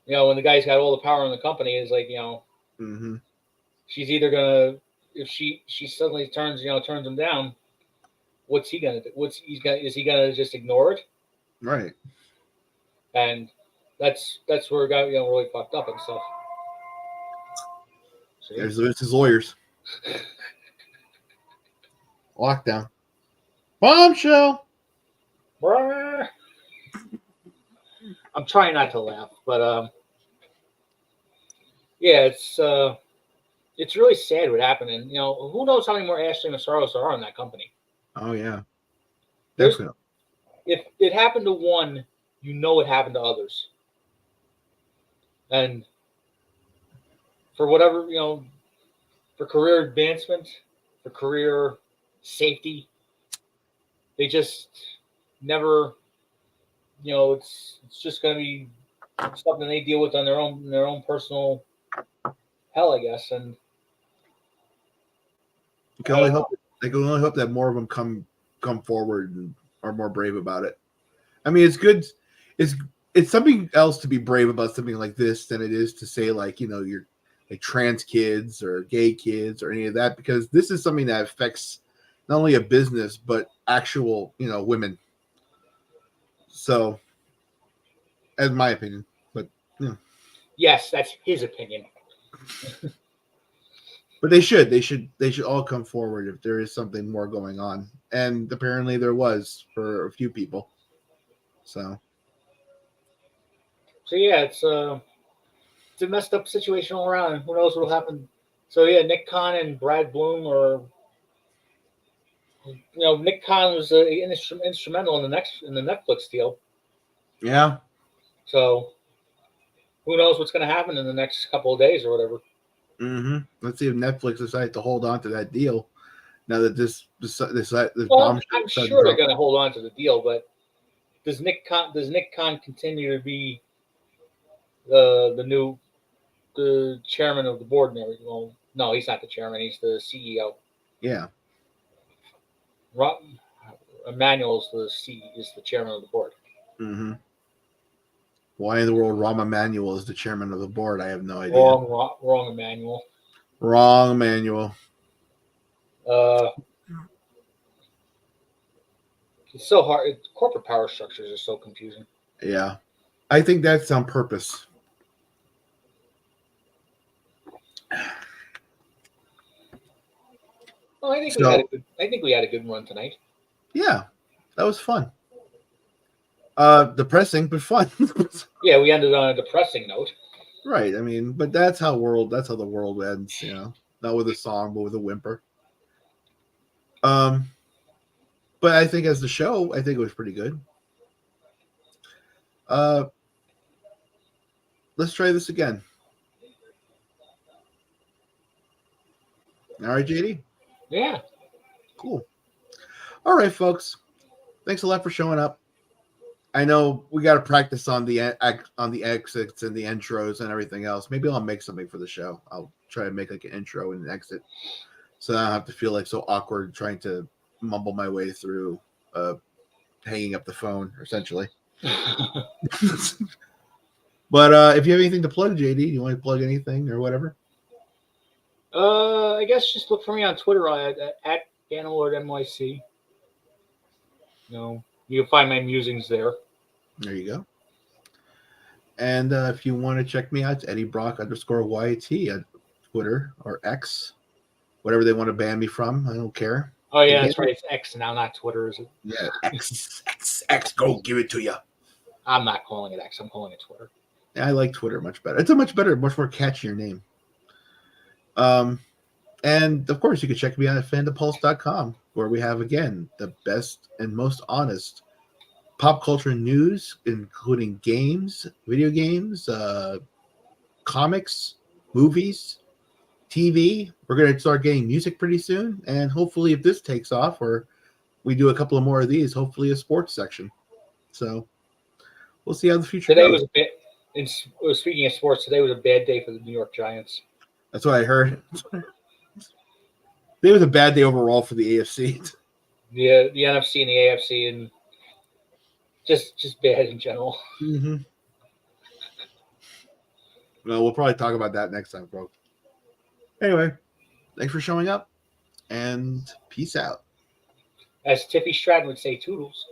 when the guy's got all the power in the company, is like, Mm-hmm. she's either gonna, if she suddenly turns him down, what's he gonna do? Is he gonna just ignore it? Right. And that's where it got really fucked up and stuff. See? There's his lawyers. Lockdown. Bombshell. I'm trying not to laugh, but yeah, it's really sad what happened, and who knows how many more Ashley Massaros there are in that company. Oh yeah. There's- Definitely. If it happened to one, it happened to others, and for whatever for career advancement, for career safety, they just never. It's just going to be something they deal with on their own personal hell, I guess. And You can only hope they can only hope that more of them come forward and are more brave about it. I mean, it's good. It's something else to be brave about something like this than it is to say like you're like trans kids or gay kids or any of that, because this is something that affects not only a business but actual women. So, as my opinion, but yes, that's his opinion. But they should all come forward if there is something more going on, and apparently there was for a few people. So Yeah, it's a messed up situation all around. Who knows what'll happen? So yeah, Nick Khan and Brad Bloom are. Nick Khan was instrumental in the Netflix deal. yeah, So who knows what's going to happen in the next couple of days or whatever. Let's see if Netflix decides to hold on to that deal now that this Well, bombshell. I'm sure they're going to hold on to the deal, but does Nick Khan continue to be the chairman of the board and everything? Well, no, he's not the chairman. He's the CEO. Yeah. Emmanuel is the chairman of the board. Mm-hmm. Why in the world Rahm Emanuel is the chairman of the board? I have no idea. Wrong, Emmanuel. Wrong, Emmanuel. It's so hard. Corporate power structures are so confusing. Yeah, I think that's on purpose. Well, I think we had a good run tonight. Yeah, that was fun. Depressing but fun. Yeah, we ended on a depressing note. Right. I mean, but that's how the world ends, Not with a song, but with a whimper. But I think as the show, I think it was pretty good. Let's try this again. All right, JD? Yeah. Cool. All right, folks. Thanks a lot for showing up. I know we got to practice on the exits and the intros and everything else. Maybe I'll make something for the show. I'll try to make like an intro and an exit, so I don't have to feel like so awkward trying to mumble my way through hanging up the phone, essentially. But if you have anything to plug, JD, you want to plug anything or whatever? I guess just look for me on Twitter at GanalordNYC. You can find my musings there. There you go. And if you want to check me out, it's EddieBrock_YT at Twitter or X, whatever they want to ban me from. I don't care. Oh yeah, that's right. It's X now, not Twitter, is it? Yeah, X. Go give it to you. I'm not calling it X. I'm calling it Twitter. I like Twitter much better. It's a much more catchier name. And of course, you can check me out at fandompulse.com, where we have again the best and most honest pop culture news, including games, video games, comics, movies, TV. We're going to start getting music pretty soon, and hopefully, if this takes off, or we do a couple of more of these, hopefully a sports section. So we'll see how the future Today goes. Speaking of sports, today was a bad day for the New York Giants. That's what I heard. It was a bad day overall for the AFC. The NFC and the AFC, and just bad in general. Mm-hmm. Well, we'll probably talk about that next time, folks. Anyway, thanks for showing up, and peace out. As Tiffy Stratton would say, toodles.